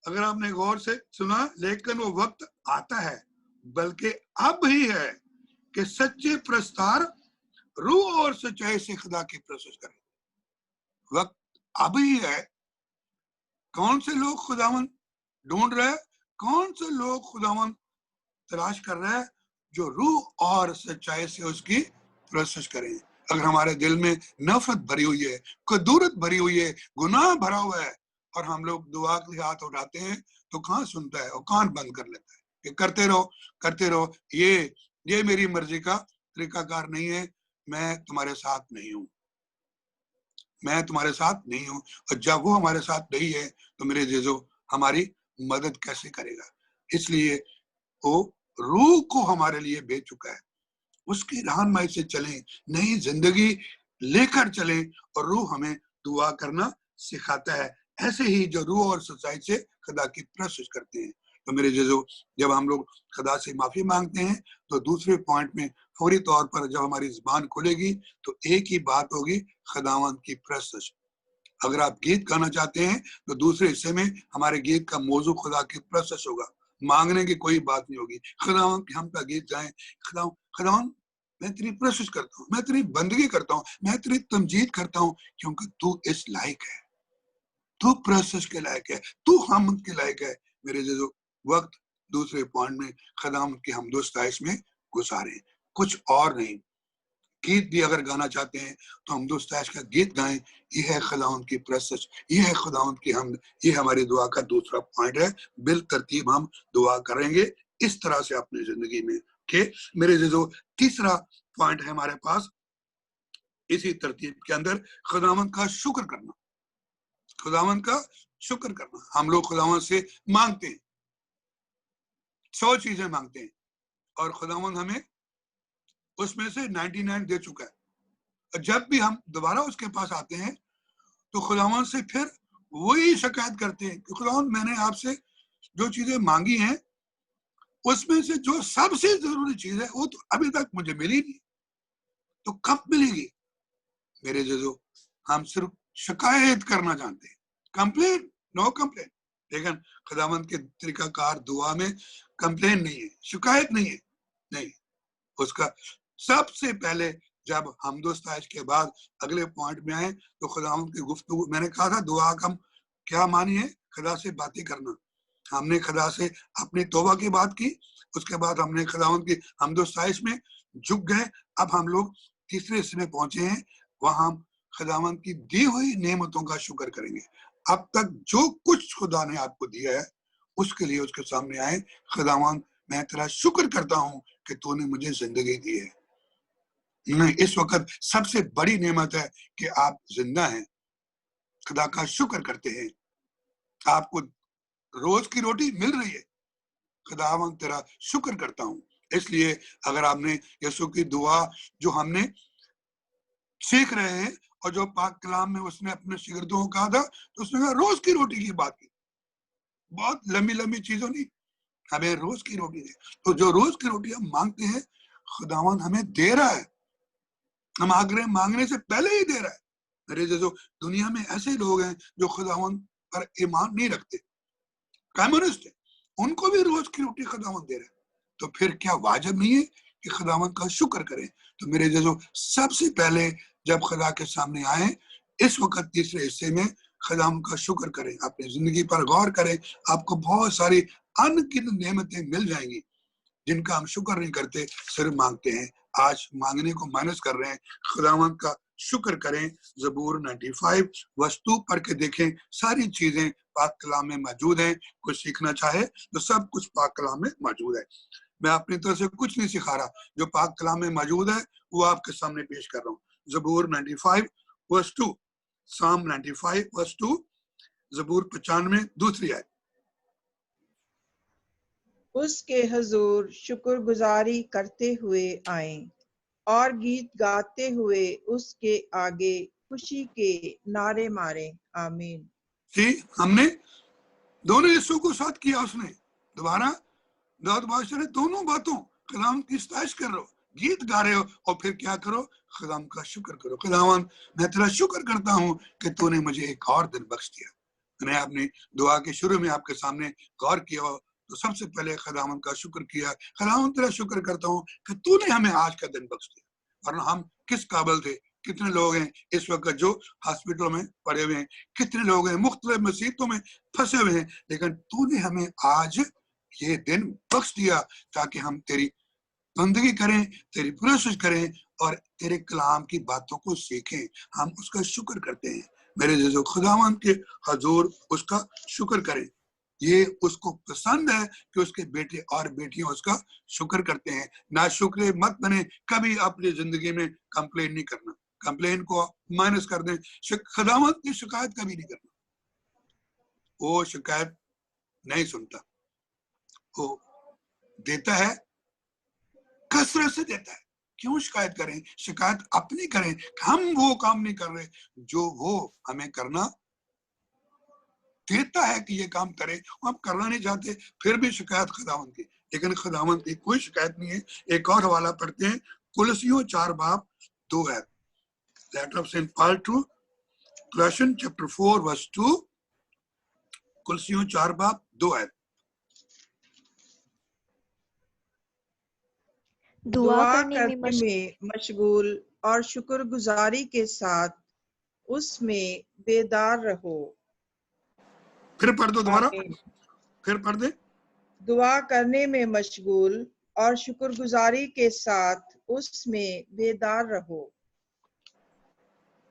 اگر آپ نے غور سے سنا، لیکن وہ وقت آتا ہے بلکہ اب ہی ہے کہ سچے پرستار روح اور سچائی سے خدا کی پرستش کریں۔ وقت اب ہی ہے۔ کون سے لوگ خداوند ڈھونڈ رہے ہیں؟ کون سے لوگ خداوند تلاش کر رہے ہیں؟ جو روح اور سچائی سے اس کی پرستش کریں۔ اگر ہمارے دل میں نفرت بھری ہوئی ہے، کدورت بھری ہوئی ہے، گناہ بھرا ہوا ہے، اور ہم لوگ دعا کے ہاتھ اٹھاتے ہیں تو کہاں سنتا ہے، اور کان بند کر لیتا ہے کہ کرتے رہو، یہ میری مرضی کا طریقہ کار نہیں ہے، میں تمہارے ساتھ نہیں ہوں، میں تمہارے ساتھ نہیں ہوں۔ اور جب وہ ہمارے ساتھ نہیں ہے تو میرے عزیزو ہماری مدد کیسے کرے گا؟ اس لیے وہ روح کو ہمارے لیے بھیج چکا ہے، اس کی رہنمائی سے چلیں، نئی زندگی لے کر چلیں، اور روح ہمیں دعا کرنا سکھاتا ہے، ایسے ہی جو روح اور سچائی سے خدا کی پرستش کرتے ہیں۔ تو میرے عزیزو، جب ہم لوگ خدا سے معافی مانگتے ہیں تو دوسرے پوائنٹ میں فوری طور پر جب ہماری زبان کھلے گی تو ایک ہی بات ہوگی، خداوند کی پرستش۔ اگر آپ گیت گانا چاہتے ہیں تو دوسرے حصے میں ہمارے گیت کا موضوع خدا کی پرستش ہوگا، مانگنے کی کوئی بات نہیں ہوگی۔ خداوند کہ ہم کا گیت گائیں، خداوند میں تیری پرستش کرتا ہوں، میں تیری بندگی کرتا ہوں، میں تیری تمجید کرتا ہوں، کیونکہ تو اس لائق ہے، تو پرستش کے لائق ہے، تو حمد کے لائق ہے۔ میرے عزیزو، وقت دوسرے پوائنٹ میں خداوند کی حمد و ستائش میں گزاریں، کچھ اور نہیں۔ گیت بھی اگر گانا چاہتے ہیں تو حمد و ستائش کا گیت گائیں، یہ ہے خداوند کی پرستش، یہ ہے خداوند کی حمد، یہ ہماری دعا کا دوسرا پوائنٹ ہے۔ بالترتیب ہم دعا کریں گے اس طرح سے اپنی زندگی میں کہ میرے عزیزو، تیسرا پوائنٹ ہے ہمارے پاس اسی ترتیب کے اندر، خداوند کا شکر کرنا۔ خداوند کا شکر کرنا۔ ہم لوگ خداوند سے مانگتے ہیں، 100 چیزیں مانگتے ہیں، اور خداوند ہمیں اس میں سے 99 دے چکا ہے۔ اور جب بھی ہم دوبارہ اس کے پاس آتے ہیں تو خداوند سے پھر وہی شکایت کرتے ہیں کہ خداوند میں نے آپ سے جو چیزیں مانگی ہیں اس میں سے جو سب سے ضروری چیز ہے وہ تو ابھی تک مجھے ملی نہیں، तो कब मिलेगी? मेरे जो हम सिर्फ शिकायत करना जानते हैं, कंप्लेन, नो कंप्लेन, लेकिन खुदावंद के तरीकाकार दुआ में कंप्लेन नहीं है, शिकायत नहीं है, नहीं। उसका सबसे पहले जब हमदोस्ताइश के बाद अगले पॉइंट में आए तो खुदावंद की गुफ्तगू, मैंने कहा था दुआ का क्या मानी है? खुदा से बातें करना। हमने खुदा से अपनी तौबा की बात की, उसके बाद हमने खुदावंद की हमदोस्ताइश में झुक गए। अब हम लोग तीसरे हिस्से में पहुंचे हैं, वहां हम खुदावंद की दी हुई नेमतों का शुक्र करेंगे। अब तक जो कुछ खुदा ने आपको दिया है उसके लिए उसके सामने आए, खुदावंद मैं तेरा शुक्र करता हूं कि तूने मुझे जिंदगी दी है। इस वक्त सबसे बड़ी नेमत है कि आप जिंदा हैं, खुदा का शुक्र करते हैं, आपको रोज की रोटी मिल रही है, खुदावंद तेरा शुक्र करता हूं। इसलिए अगर आपने यीशु की दुआ जो हमने सीख रहे हैं और जो पाक कलाम में उसने अपने शिगिर्दों को कहा था, तो उसने कहा रोज की रोटी की बात की, बहुत लंबी लंबी चीजों नहीं, हमें रोज की रोटी दे। तो जो रोज की रोटी हम मांगते हैं खुदावंद हमें दे रहा है, हम आग्रह मांगने से पहले ही दे रहा है। मेरे जो दुनिया में ऐसे लोग हैं जो खुदावंद पर ईमान नहीं रखते, कम्युनिस्ट है, उनको भी रोज की रोटी खुदावंद दे रहा है, तो फिर क्या वाजिब नहीं है कि खुदावंद का शुक्र करें? तो मेरे जो सबसे पहले जब खुदा के सामने आए इस वक्त तीसरे हिस्से में खुदावंद का शुक्र करें, अपनी जिंदगी पर गौर करें, आपको बहुत सारी अनगिनत नेमतें मिल जाएंगी जिनका हम शुक्र नहीं करते, सिर्फ मांगते हैं। आज मांगने को माइनस कर रहे हैं, खुदावंद का शुक्र करें। ज़बूर 95 वस्तु पढ़ के देखें, सारी चीजें पाक कलाम में मौजूद हैं। कुछ सीखना चाहे तो सब कुछ पाक कलाम में मौजूद है। मैं अपनी तरफ से कुछ नहीं सिखा रहा, जो पाक कलाम में मौजूद है वो आपके सामने पेश कर रहा हूँ। ज़बूर 95 वर्स 2, साम 95 वर्स 2, ज़बूर 95 दूसरी आयत।
उसके हुजूर शुक्रगुजारी करते हुए आए और गीत गाते हुए उसके आगे खुशी के नारे मारे। आमीन।
जी, हमने दोनों हिस्सों को साथ किया। उसने दोबारा दाऊद बादशाह ने दोनों बातों, खुदावंद की सताइश कर रहे हो, गीत गा रहे हो, और फिर क्या करो? खुदावंद का शुक्र करो। खुदावंद मैं तेरा शुक्र करता हूँ कि तूने मुझे एक और दिन बख्श दिया। मैंने अपनी दुआ के शुरू में आपके सामने गौर किया तो सबसे पहले खुदावंद का शुक्र किया। खुदावंद तेरा शुक्र करता हूँ कि तूने हमें आज का दिन बख्श दिया, वरना हम किस काबिल थे। कितने लोग हैं इस वक्त जो हॉस्पिटल में पड़े हुए हैं, कितने लोग हैं मुख्तलिफ मुसीबतों में फंसे हुए हैं, लेकिन तूने हमें आज ये दिन बख्श दिया ताकि हम तेरी बंदगी करें, तेरी प्रशंसा करें और तेरे कलाम की बातों को सीखें। हम उसका शुक्र करते हैं। मेरे जो खुदावंद के हजूर उसका शुक्र करें। ये उसको पसंद है कि उसके बेटे और बेटियां उसका शुक्र करते हैं। ना शुक्र मत बने, कभी अपनी जिंदगी में कंप्लेन नहीं करना, कंप्लेन को माइनस कर दें। खुदावंद की शिकायत कभी नहीं करना, वो शिकायत नहीं सुनता, वो देता है, कसरत से देता है। क्यों शिकायत करें? शिकायत अपनी करें, हम वो काम नहीं कर रहे जो वो हमें करना देता है कि ये काम करें, हम करना नहीं चाहते, फिर भी शिकायत खुदावंद की। लेकिन खुदावंद की कोई शिकायत नहीं है। एक और हवाला पढ़ते हैं, कुलसियों 4 बाब 2 है, letter of Saint Paul to Colossians chapter 4 verse 2, कुलसियों 4 बाब 2 है।
दुआ करने
में मशगूल और शुक्रगुजारी के साथ उसमें बेदार रहो।
फिर पढ़ दो दोबारा, फिर पढ़ दे।
दुआ करने में मशगूल और शुक्रगुजारी के साथ उसमें बेदार रहो।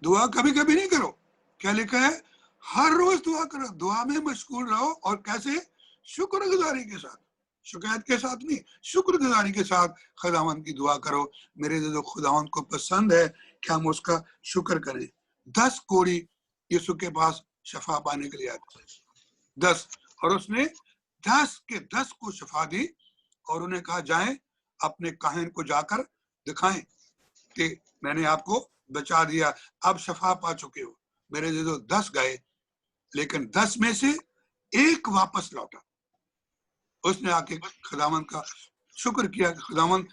दुआ कभी कभी नहीं करो, क्या लिखा है? हर रोज दुआ करो, दुआ में मशगूल रहो। और कैसे? शुक्रगुजारी के साथ, शिकायत के साथ नहीं, शुक्रगुजारी के साथ खुदावंद की दुआ करो। मेरे जो खुदावंद को पसंद है कि हम उसका शुक्र करें। 10 कोढ़ी यीशु के पास शफा पाने के लिए आए थे, 10, और उसने 10 के 10 को शफा दी और उन्हें कहा जाएं अपने काहिन को जाकर दिखाएं कि मैंने आपको बचा दिया, अब शफा पा चुके हो। मेरे जो 10 गए, लेकिन 10 में से एक वापस लौटा। उसने आके खुदावंद का शुक्र किया कि खुदावंद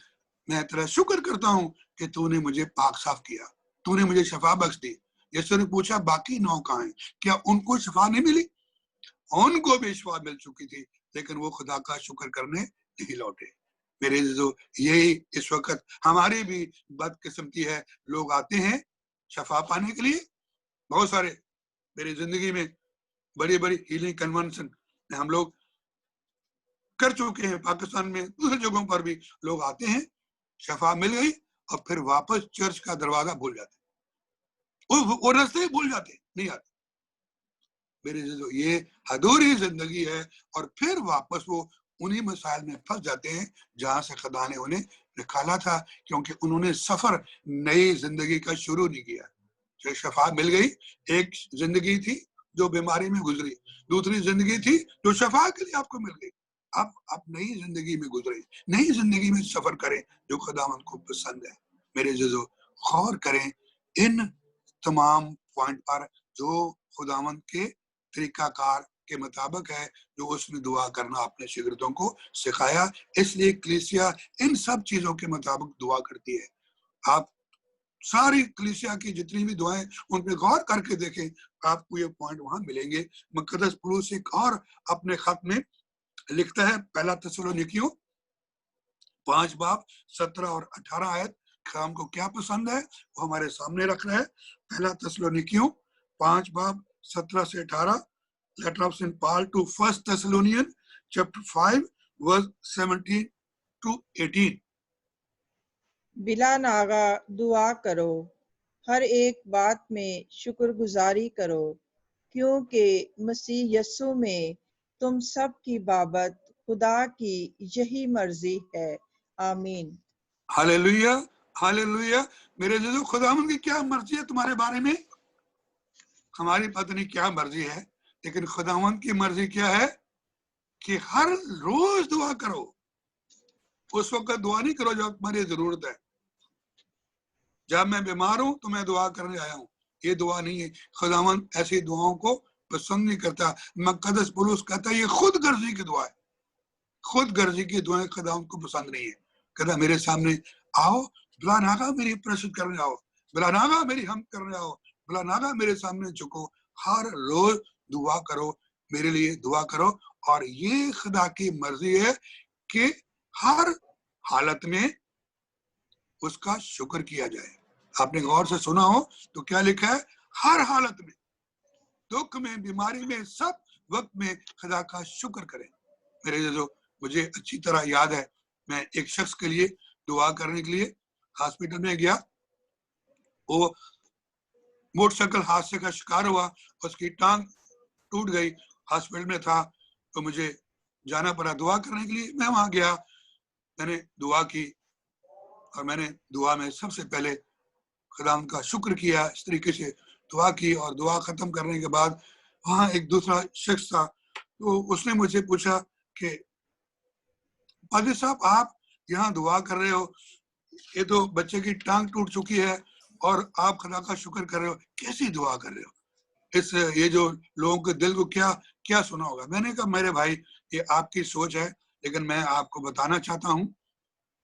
मैं तेरा शुक्र करता हूं कि तूने मुझे पाक साफ किया, तूने मुझे शफा बख्श दी। यीशु ने पूछा बाकी 9 कहाँ हैं? क्या उनको शफा नहीं मिली? उनको भी शफा मिल चुकी थी, लेकिन वो खुदा का शुक्र करने नहीं लौटे। मेरे जो यही इस वक्त हमारी भी बदकिस्मती है, लोग आते हैं शफा पाने के लिए। बहुत सारे मेरी जिंदगी में बड़ी बड़ी हीलिंग कन्वेंशन हम लोग कर चुके हैं, पाकिस्तान में दूसरी जगहों पर भी लोग आते हैं, शफा मिल गई और फिर वापस चर्च का दरवाजा भूल जाते, वो रास्ते भूल जाते, नहीं आते। मेरे जो ये अधूरी जिंदगी है, और फिर वापस वो उन्हीं मसाइल में फंस जाते हैं जहां से खुदा ने उन्हें निकाला था, क्योंकि उन्होंने सफर नई जिंदगी का शुरू नहीं किया। जो शफा मिल गई, एक जिंदगी थी जो बीमारी में गुजरी, दूसरी जिंदगी थी जो शफा के लिए आपको मिल गई। आप नई जिंदगी में गुजरे, नई जिंदगी में सफर करें जो खुदावंद को पसंद है। मेरे जो गौर करें इन तमाम पॉइंट पर जो खुदावंद के तरीकाकार के मुताबिक है, जो उसने दुआ करना अपने शिगिर्दों को सिखाया। इसलिए कलीसिया इन सब चीजों के मुताबिक दुआ करती है। आप सारी कलीसिया की जितनी भी दुआएं उन पे गौर करके देखें, आपको ये पॉइंट वहां मिलेंगे। मुकद्दस पौलुस एक और अपने खत में लिखता है, पहला थिस्सलुनीकियों 5 बाब 17 और 18 आयत। काम को क्या पसंद है वो हमारे सामने रख रहा है। पहला थिस्सलुनीकियों 5 बाब 17 से 18, letter of Saint Paul to first Thessalonian chapter 5 verse 17 to 18।
बिला नागा दुआ करो, हर एक बात में शुक्रगुजारी करो, क्योंकि मसीह यस्सु में तुम सब की बाबत खुदा की यही मर्जी है। आमीन।
Hallelujah, hallelujah. मेरे जो खुदावंद की क्या मर्जी है तुम्हारे बारे में? हमारी पता नहीं क्या मर्जी है, लेकिन खुदावंद की मर्जी क्या है कि हर रोज दुआ करो। उस वक्त दुआ नहीं करो जब तुम्हारी जरूरत है। जब मैं बीमार हूं तो मैं दुआ करने आया हूं, ये दुआ नहीं है। खुदावंद ऐसी दुआओं को पसंद नहीं करता। मुकद्दस पौलुस कहता है ये खुद गर्जी की दुआ है, खुद गर्जी की दुआएं खुदावंद को पसंद नहीं है। कहता मेरे सामने आओ, बिला नागा मेरी प्रस्तुत करने आओ, बिला नागा मेरी हम करने आओ, बिला नागा मेरे सामने झुको, हर रोज दुआ करो, मेरे लिए दुआ करो। और ये खुदा की मर्जी है कि हर हालत में उसका शुक्र किया जाए। आपने गौर से सुना हो तो क्या लिखा है? हर हालत में, दुख में, बीमारी में, सब वक्त में खुदा का शुक्र करें। मेरे जो मुझे अच्छी तरह याद है, मैं एक शख्स के लिए दुआ करने के लिए हॉस्पिटल में गया। वो मोटरसाइकिल हादसे का शिकार हुआ, उसकी टांग टूट गई, हॉस्पिटल में था, तो मुझे जाना पड़ा दुआ करने के लिए। मैं वहां गया, मैंने दुआ की, और मैंने दुआ में सबसे पहले खुदा का शुक्र किया। इस तरीके से दुआ की, और दुआ खत्म करने के बाद वहां एक दूसरा शख्स था, तो उसने मुझे पूछा कि पादरी साहब आप यहाँ दुआ कर रहे हो, ये तो बच्चे की टांग टूट चुकी है और आप खुदा का शुक्र कर रहे हो, कैसी दुआ कर रहे हो? इस ये जो लोगों के दिल को क्या क्या सुना होगा। मैंने कहा मेरे भाई ये आपकी सोच है, लेकिन मैं आपको बताना चाहता हूँ,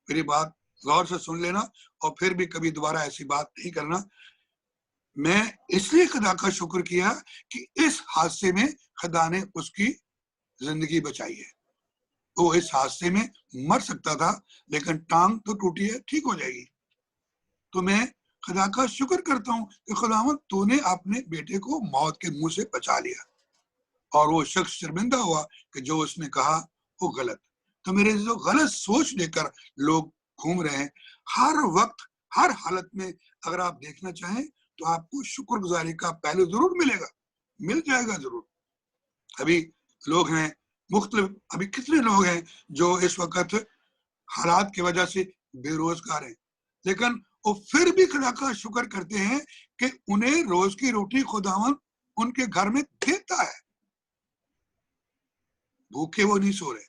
मेरी बात गौर से सुन लेना और फिर भी कभी दोबारा ऐसी बात नहीं करना। मैं इसलिए खुदा का शुक्र किया कि इस हादसे में खुदा ने उसकी जिंदगी बचाई है। वो इस हादसे में मर सकता था, लेकिन टांग तो टूटी है, ठीक हो जाएगी। तो मैं खुदा का शुक्र करता हूँ कि खुदावंद तूने अपने बेटे को मौत के मुंह से बचा लिया। और वो शख्स शर्मिंदा हुआ कि जो उसने कहा वो गलत। तो मेरे जो गलत सोच लेकर लोग घूम रहे हैं, हर वक्त हर हालत में अगर आप देखना चाहें तो आपको शुक्रगुजारी का पहलू जरूर मिलेगा, मिल जाएगा जरूर। अभी लोग हैं मुख्तलिफ, अभी कितने लोग हैं जो इस वक्त हालात की वजह से बेरोजगार हैं, लेकिन वो फिर भी खुदा का शुक्र करते हैं कि उन्हें रोज की रोटी खुदावंद उनके घर में देता है, भूखे वो नहीं सो रहे।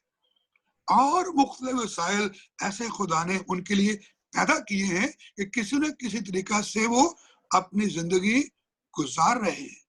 और मुख्तलिफ वसाइल ऐसे खुदा ने उनके लिए पैदा किए हैं कि किसी न किसी तरीका से वो अपनी जिंदगी गुजार रहे हैं।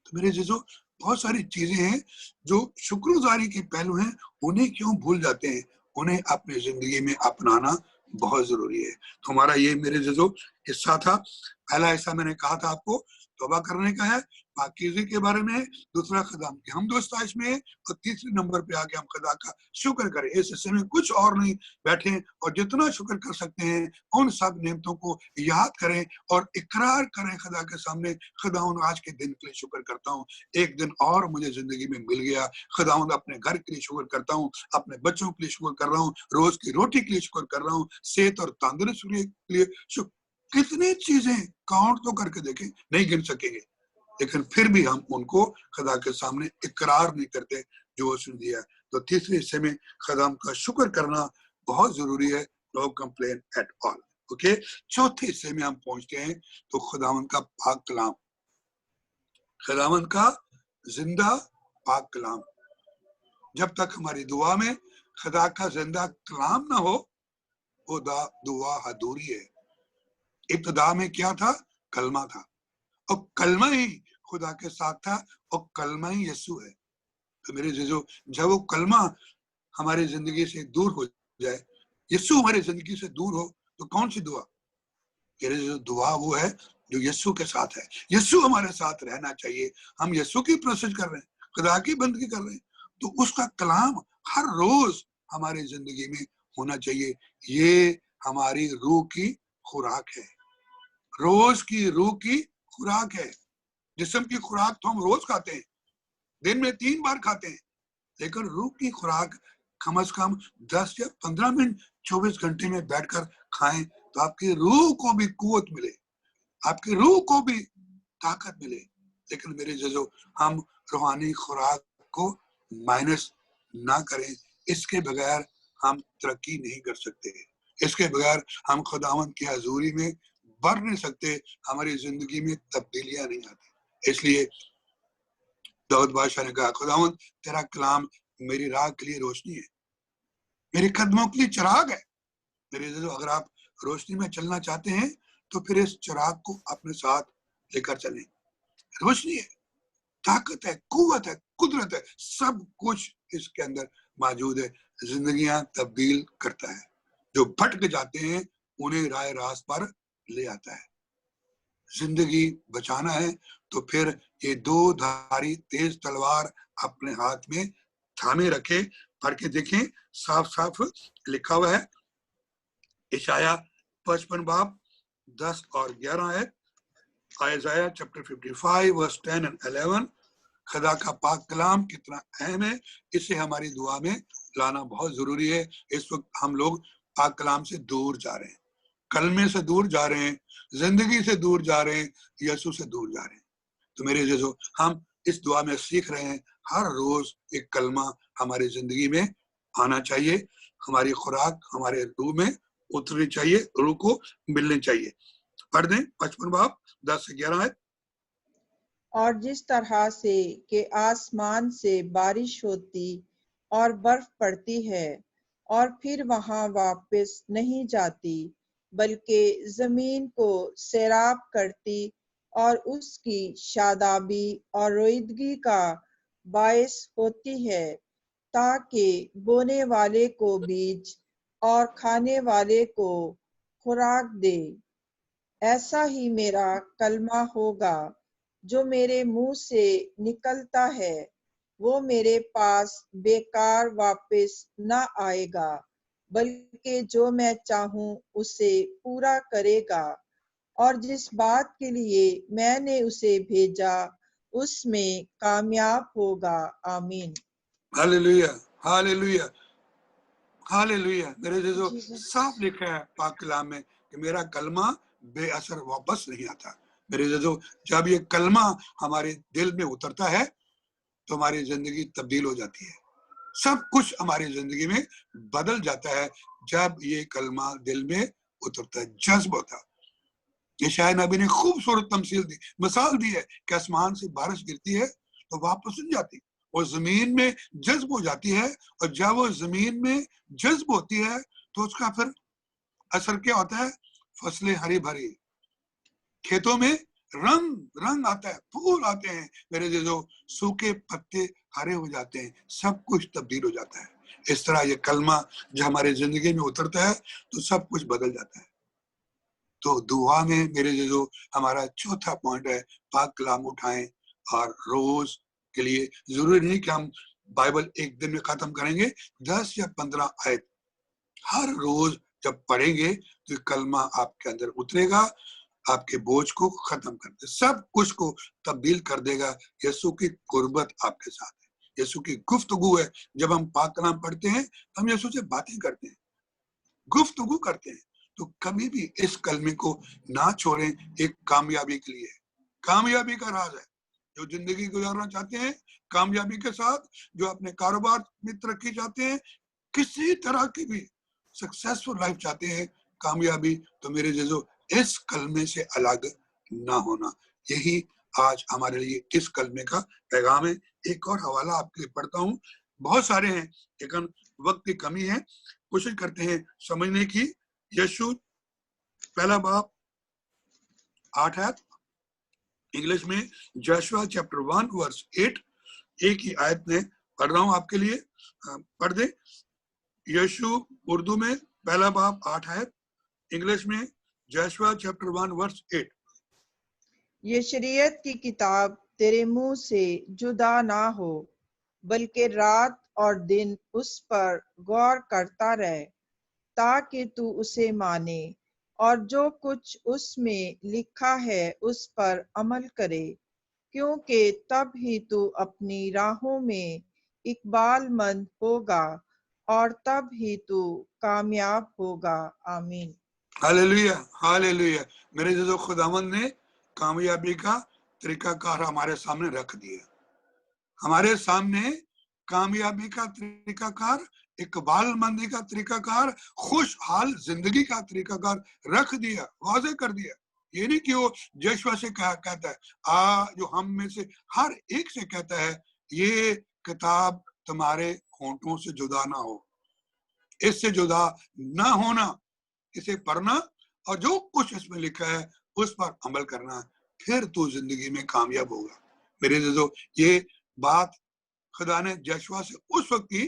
तो मेरे जीजो बहुत सारी चीजें हैं जो शुक्रगुजारी के पहलू हैं, उन्हें क्यों भूल जाते हैं? उन्हें अपनी जिंदगी में अपनाना बहुत जरूरी है। तो हमारा ये मेरे जो हिस्सा था, पहला हिस्सा मैंने कहा था आपको तौबा करने का है, पाकीज़गी के बारे में है, दूसरा खुदा की हमदोस्ताइश में है, और तीसरे नंबर पे आके हम खुदा का शुक्र करें। इस हिस्से में कुछ और नहीं, बैठे और जितना शुक्र कर सकते हैं उन सब नेमतों को याद करें और इकरार करें खुदा के सामने, खुदावंद आज के दिन के लिए शुक्र करता हूँ, एक दिन और मुझे जिंदगी में मिल गया। खुदावंद अपने घर के लिए शुक्र करता हूँ, अपने बच्चों के लिए शुक्र कर रहा हूँ, रोज की रोटी के लिए शुक्र कर रहा हूँ, सेहत और तंदुरुस्ती के लिए शुक्र। कितनी चीजें काउंट तो करके देखें, नहीं गिन सकेंगे, लेकिन फिर भी हम उनको खुदा के सामने इकरार नहीं करते जो उसने दिया। तो तीसरे हिस्से में खुदा का शुक्र करना बहुत जरूरी है, no complain at all. Okay, चौथे हिस्से में हम पहुंचते हैं, तो खुदावंद का पाक कलाम, खुदावंद का जिंदा पाक कलाम। जब तक हमारी दुआ में खुदा का जिंदा कलाम ना हो, वो दुआ अधूरी है। इब्तिदा में क्या था? कलमा था, और कलमा ही खुदा के साथ था, और कलमा ही यीशु है। तो मेरे जीजो, जब वो कलमा हमारी जिंदगी से दूर हो जाए, यीशु हमारी जिंदगी से दूर हो, तो कौन सी दुआ? मेरे जीजो, दुआ वो है जो यीशु के साथ है। यीशु हमारे साथ रहना चाहिए। हम यीशु की प्रोसेस कर रहे हैं, खुदा की बंदगी कर रहे हैं, तो उसका कलाम हर रोज हमारी जिंदगी में होना चाहिए। ये हमारी रूह की खुराक है, रोज की रूह की खुराक है। जिस्म की खुराक तो हम रोज खाते हैं, दिन में 3 बार खाते हैं, लेकिन रूह की खुराक कम से कम 10 या 15 मिनट 24 घंटे में बैठकर खाएं, तो आपकी रूह को भी कुव्वत मिले, आपकी रूह को भी ताकत मिले। लेकिन मेरे जो हम रूहानी खुराक को माइनस ना करें, इसके बगैर हम तरक्की नहीं कर सकते, इसके बगैर हम खुदावंद की हजूरी में बढ़ नहीं सकते, हमारी जिंदगी में तब्दीलियां नहीं आती। इसलिए दाऊद बादशाह ने कहा, खुदावंद तेरा कलाम मेरी राह के लिए रोशनी है, मेरे कदमों के लिए चिराग है। मेरे जो अगर आप रोशनी में चलना चाहते हैं, तो फिर इस चिराग को अपने साथ लेकर चलें। रोशनी है, ताकत है, कुव्वत है, कुदरत है, सब कुछ इसके अंदर मौजूद है। जिंदगियां तब्दील करता है, जो भटक जाते हैं उन्हें राह रास्त पर ले आता है। जिंदगी बचाना है तो फिर ये 2 धारी तेज तलवार अपने हाथ में थामे रखे। पढ़ के देखें, साफ साफ लिखा हुआ है, इशाया 55 बाब 10 और 11 है, आयजाया चैप्टर 55 वर्स 10 एंड 11। खुदा का पाक कलाम कितना अहम है, इसे हमारी दुआ में लाना बहुत जरूरी है। इस वक्त हम लोग पाक कलाम से दूर जा रहे हैं, कलमे से दूर जा रहे हैं, जिंदगी से दूर जा रहे हैं, यीशु से दूर जा रहे हैं। तो मेरे जो हम इस दुआ में सीख रहे हैं, हर रोज एक कलमा हमारी जिंदगी में आना चाहिए, हमारी खुराक हमारे रूह में उतरनी चाहिए, रूह को मिलनी चाहिए। पढ़ दें 55 बाब 10 से 11 है।
और जिस तरह से कि आसमान से बारिश होती और बर्फ पड़ती है और फिर वहां वापस नहीं जाती, बल्कि जमीन को सैराब करती और उसकी शादाबी और रोईदगी का बायस होती है, ताकि बोने वाले को बीज और खाने वाले को खुराक दे, ऐसा ही मेरा कलमा होगा जो मेरे मुंह से निकलता है। वो मेरे पास बेकार वापस न आएगा, बल्कि जो मैं चाहूं उसे पूरा करेगा, और जिस बात के लिए मैंने उसे भेजा उसमें कामयाब होगा। आमीन।
हालेलुया, हालेलुया, हालेलुया। मेरे जो
Jesus।
साफ लिखा है पाक कलाम में कि मेरा कलमा बेअसर वापस नहीं आता। मेरे जो जब ये कलमा हमारे दिल में उतरता है तो हमारी जिंदगी तब्दील हो जाती है, सब कुछ हमारी जिंदगी में बदल जाता है जब ये कलमा दिल में उतरता है, जज्ब होता है। ये शायद नबी ने खूबसूरत तमसील दी, मिसाल दी है कि आसमान से बारिश गिरती है तो वापस नहीं जाती, वो जमीन में जज्ब हो जाती है, और जब वो जमीन में जज्ब होती है तो उसका फिर असर क्या होता है? फसलें हरी भरी, खेतों में रंग रंग आता है, फूल आते हैं, मेरे जो सूखे पत्ते हरे हो जाते हैं, सब कुछ तब्दील हो जाता है। इस तरह ये कलमा जब हमारे जिंदगी में उतरता है तो सब कुछ बदल जाता है। तो दुआ में मेरे जो हमारा चौथा पॉइंट है, पाक कलाम उठाएं और रोज के लिए, जरूरी नहीं कि हम बाइबल एक दिन में खत्म करेंगे, 10 या 15 आयत हर रोज जब पढ़ेंगे तो ये कलमा आपके अंदर उतरेगा, आपके बोझ को खत्म कर दे, सब कुछ को तब्दील कर देगा। यीशु की कुर्बत आपके साथ है, यीशु की गुफ्तगू है। जब हम पाक कलाम पढ़ते हैं तो हम यीशु से बातें करते हैं, गुफ्तगू करते हैं। तो कभी भी इस कलमे को ना छोड़ें, एक कामयाबी के लिए। कामयाबी का राज है, जो जिंदगी गुजारना चाहते हैं कामयाबी के साथ, जो अपने कारोबार में तरक्की चाहते हैं, किसी तरह की भी सक्सेसफुल लाइफ चाहते हैं, कामयाबी, तो मेरे जैसो इस कलमे से अलग ना होना, यही आज हमारे लिए इस कलमे का पैगाम है। एक और हवाला आपके लिए पढ़ता हूँ, बहुत सारे हैं लेकिन वक्त की कमी है, कोशिश करते हैं समझने की। यीशु पहला बाब 8 आयत, इंग्लिश में जोशुआ चैप्टर 1 वर्स 8, एक ही आयत में पढ़ रहा हूं आपके लिए, पढ़ दे। यीशु उर्दू में पहला बाब 8 आयत, इंग्लिश में जोशुआ चैप्टर 1 वर्स 8।
ये शरीयत की किताब तेरे मुंह से जुदा ना हो, बल्कि रात और दिन उस पर गौर करता रहे, ताकि तू उसे माने और जो कुछ उसमें लिखा है उस पर अमल करे, क्योंकि तब ही तू अपनी राहों में इकबालमंद होगा और तब ही तू कामयाब होगा। आमीन।
Hallelujah, hallelujah. मेरे जो खुदावंद ने कामयाबी का तरीकाकार हमारे सामने रख दिया, हमारे सामने कामयाबी का तरीकाकार, इकबाल मंदी का तरीकाकार, खुशहाल जिंदगी का तरीकाकार रख दिया, वाजे कर दिया। ये नहीं कि वो यीशु से कहता है, जो हम में से हर एक से कहता है, ये किताब तुम्हारे होंठों से जुदा ना हो, इससे जुदा ना होना, इसे पढ़ना और जो कुछ इसमें लिखा है उस पर अमल करना, फिर तू जिंदगी में कामयाब होगा। मेरे जो ये बात खुदा ने यहोशू से उस वक्त की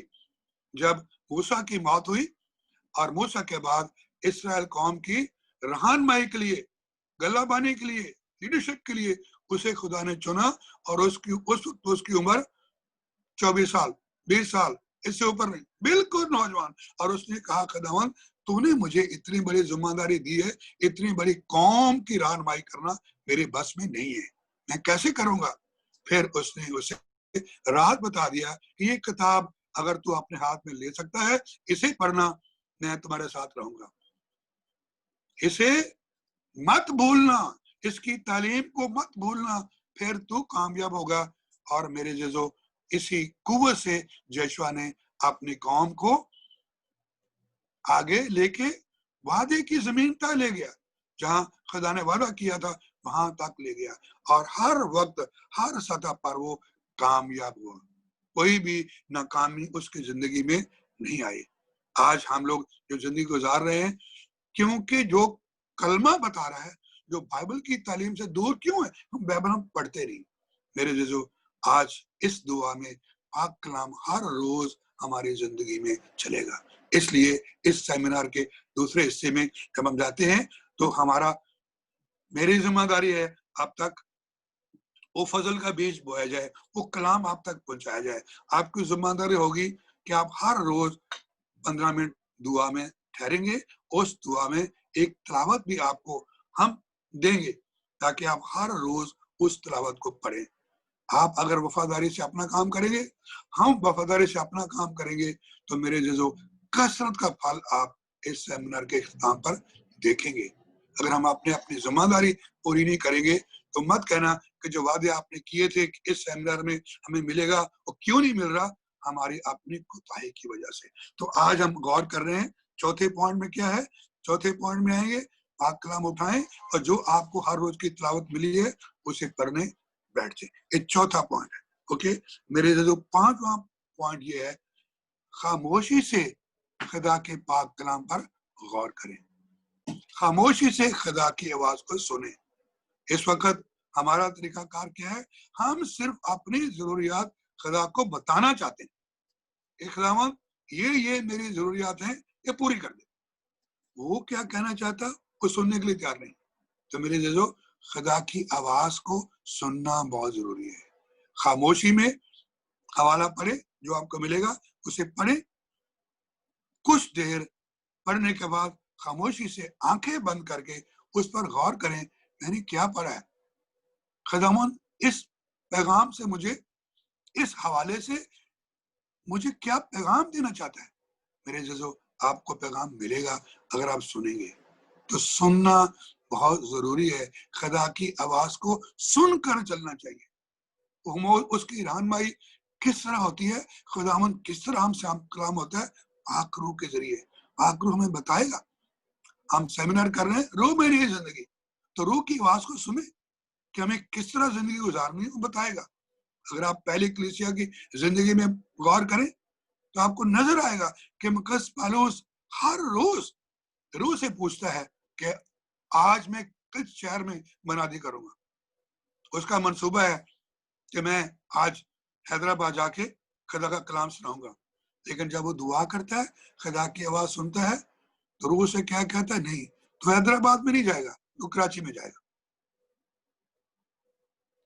जब मूसा की मौत हुई और मूसा के बाद इस्राएल कौम की रहनुमाई के लिए, गल्लाबानी के लिए, लीडरशिप के लिए उसे खुदा ने चुना, और उसकी उस वक्त उसकी उम्र 24 साल 20 साल, इससे ऊपर नहीं, बिल्कुल नौजवान। और उसने कहा, खुदावंद तूने मुझे इतनी बड़ी जिम्मेदारी दी है, इतनी बड़ी कौम की रहनुमाई करना मेरे बस में नहीं है, मैं कैसे करूंगा। फिर उसने उसे राहत बता दिया कि ये किताब अगर तू अपने हाथ में ले सकता है, इसे पढ़ना, मैं तुम्हारे साथ रहूंगा, इसे मत भूलना, इसकी तालीम को मत भूलना, फिर तू कामयाब होगा। और मेरे जजो इसी कुव्वत से यहोशू ने अपनी कौम को आगे लेके वादे की जमीन तक ले गया, जहां खुदा ने वादा किया था वहां तक ले गया, और हर वक्त हर सतह पर वो कामयाब हुआ, कोई भी नाकामी उसकी जिंदगी में नहीं आई। आज हम लोग जो जिंदगी गुजार रहे हैं, क्योंकि जो कलमा बता रहा है, जो बाइबल की तालीम से दूर क्यों है, हम बाइबल हम पढ़ते नहीं। मेरे जो आज इस दुआ में पाक कलाम हर रोज हमारी जिंदगी में चलेगा। इसलिए इस सेमिनार के दूसरे हिस्से में जब हम जाते हैं तो हमारा, मेरी जिम्मेदारी है अब तक वो फजल का बीज बोया जाए, वो कलाम आप तक पहुंचाया जाए। आपकी जिम्मेदारी होगी कि आप हर रोज 15 मिनट दुआ में ठहरेंगे, उस दुआ में एक तिलावत भी आपको हम देंगे ताकि आप हर रोज उस तिलावत को पढ़ें। आप अगर वफादारी से अपना काम करेंगे, हम वफादारी से अपना काम करेंगे, तो मेरे जो कसरत का फल आप इस सेमिनार के इख्तिताम पर देखेंगे। अगर हम अपनी जिम्मेदारी पूरी नहीं करेंगे तो मत कहना कि जो वादे आपने किए थे कि इस सेमिनार में हमें मिलेगा, वो क्यों नहीं मिल रहा, हमारी अपनी कोताही की वजह से। तो आज हम गौर कर रहे हैं चौथे पॉइंट में क्या है। चौथे पॉइंट में आएंगे, पाक कलाम उठाएं और जो आपको हर रोज की तिलावत मिली है उसे पढ़ने बैठ जाए। ये चौथा पॉइंट है। ओके, मेरे जो पांचवा पॉइंट ये है, खामोशी से खुदा के पाक कलाम पर गौर करें, खामोशी से खुदा की आवाज को सुने। इस वक्त हमारा तरीकाकार क्या है, हम सिर्फ अपनी जरूरियात खुदा को बताना चाहते हैं। खुदावंद یہ میری ضروریات ہیں یہ پوری کر دے. وہ کیا کہنا چاہتا وہ سننے کے لیے تیار نہیں. تو میرے عزیزو خدا کی آواز کو سننا بہت ضروری ہے. خاموشی میں حوالہ پڑھے جو آپ کو ملے گا اسے پڑھیں. کچھ دیر پڑھنے کے بعد خاموشی سے آنکھیں بند کر کے اس پر غور کریں میں نے کیا پڑھا ہے. خداوند اس پیغام سے مجھے اس حوالے سے مجھے کیا پیغام دینا چاہتا ہے. میرے عزیزو آپ کو پیغام ملے گا اگر آپ سنیں گے. تو سننا بہت ضروری ہے. خدا کی آواز کو سن کر چلنا چاہیے. اس کی رہنمائی کس طرح ہوتی ہے, خداوند کس طرح ہم سے کلام ہوتا ہے, پاک روح کے ذریعے. پاک روح ہمیں بتائے گا. ہم سیمینار کر رہے ہیں روح میری زندگی, تو روح کی آواز کو سنیں کہ ہمیں کس طرح زندگی گزارنی ہے وہ بتائے گا. اگر آپ پہلی کلیسیا کی زندگی میں غور کریں تو آپ کو نظر آئے گا کہ مقدس پالوس ہر روز روح سے پوچھتا ہے کہ آج میں کس شہر میں منادی کروں گا. اس کا منصوبہ ہے کہ میں آج حیدرآباد جا کے خدا کا کلام سناؤں گا. لیکن جب وہ دعا کرتا ہے خدا کی آواز سنتا ہے تو روح سے کیا کہتا ہے, نہیں تو حیدرآباد میں نہیں جائے گا, تو کراچی میں جائے گا.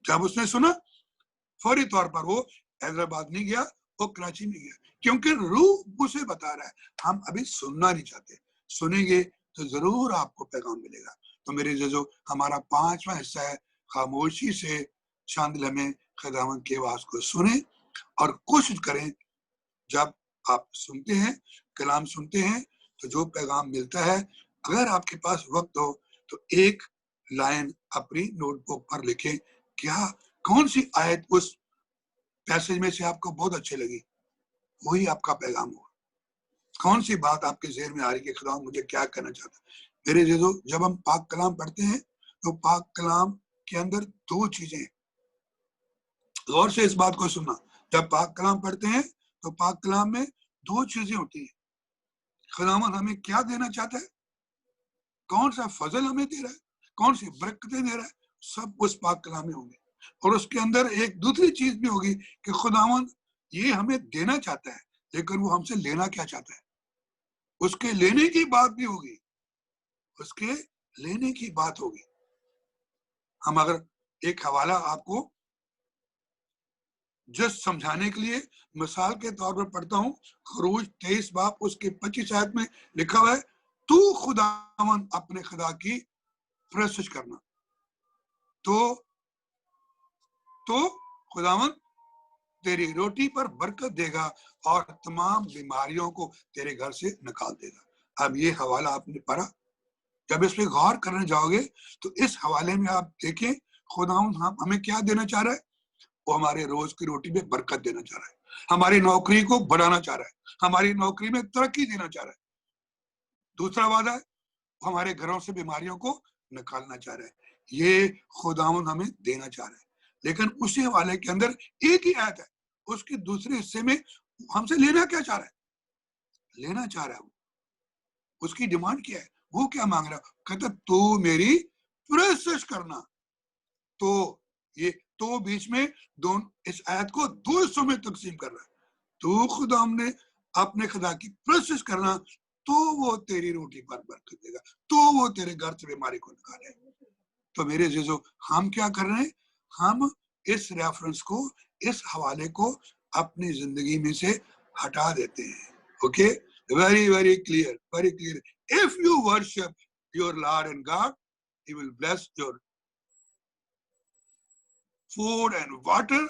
جب اس نے سنا فوری طور پر وہ حیدرآباد نہیں گیا, وہ کراچی میں گیا, کیونکہ روح اسے بتا رہا ہے. ہم ابھی سننا نہیں چاہتے, سنیں گے تو ضرور آپ کو پیغام ملے گا. تو میرے عزیزو ہمارا 5واں حصہ ہے خاموشی سے چند لمحے خداوند کی آواز کو سنیں اور کوشش کریں جب آپ سنتے ہیں کلام سنتے ہیں تو جو پیغام ملتا ہے اگر آپ کے پاس وقت ہو تو ایک لائن اپنی نوٹ بک پر لکھیں. کیا کون سی آیت اس پیسج میں سے آپ کو بہت اچھی لگی, وہی آپ کا پیغام ہوگا. کون سی بات آپ کے ذہن میں آ رہی کہ خداوند مجھے کیا کہنا چاہتا ہے. میرے عزیزو جب ہم پاک کلام پڑھتے ہیں تو پاک کلام کے اندر 2 چیزیں ہیں. غور سے اس بات کو سننا, جب پاک کلام پڑھتے ہیں تو پاک کلام میں 2 چیزیں ہوتی ہیں. خداوند ہمیں کیا دینا چاہتا ہے, کون سا فضل ہمیں دے رہا ہے, کون سی برکتیں دے رہا ہے, سب اس پاک کلام میں ہوں گے. اور اس کے اندر ایک دوسری چیز بھی ہوگی کہ خداوند یہ ہمیں دینا چاہتا ہے لیکن وہ ہم سے لینا کیا چاہتا ہے. اس کے لینے کی بات بھی ہوگی, اس کے لینے کی بات ہوگی. ہم اگر ایک حوالہ آپ کو جس سمجھانے کے لیے مثال کے طور پر پڑھتا ہوں, خروج 23 باب اس کے 25 آیت میں لکھا ہوا ہے, تو خداوند اپنے خدا کی پرستش کرنا. تو خداوند تیری روٹی پر برکت دے گا اور تمام بیماریوں کو تیرے گھر سے نکال دے گا. اب یہ حوالہ آپ نے پڑھا, جب اس پہ غور کرنے جاؤ گے تو اس حوالے میں آپ دیکھیں خداوند ہمیں کیا دینا چاہ رہا ہے. وہ ہمارے روز کی روٹی میں برکت دینا چاہ رہا ہے, ہماری نوکری کو بڑھانا چاہ رہا ہے, ہماری نوکری میں ترقی دینا چاہ رہا ہے. دوسرا وعدہ ہے وہ ہمارے گھروں سے بیماریوں کو نکالنا چاہ رہا ہے. یہ خداوند ہمیں دینا چاہ رہا ہے. لیکن اسی حوالے کے اندر ایک ہی آیت ہے, اس کے دوسرے حصے میں ہم سے لینا کیا چاہ رہا ہے, لینا چاہ رہا ہے. اس کی ڈیمانڈ کیا ہے, وہ کیا مانگ رہا ہے, کہتا تو میری پرستش کرنا. تو یہ تو بیچ میں اس آیت کو 2 حصوں میں تقسیم کر رہا ہے. تو خدا ہم نے اپنے خدا کی پرستش کرنا تو وہ تیری روٹی پر برکت دے گا, تو وہ تیرے گھر سے بیماری کو نکالے. تو میرے عزیزو ہم کیا کر رہے ہیں, ہم اس ریفرنس کو اس حوالے کو اپنی زندگی میں سے ہٹا دیتے ہیں. Okay, very very clear, very clear. If you worship your Lord and God, He will bless your food and water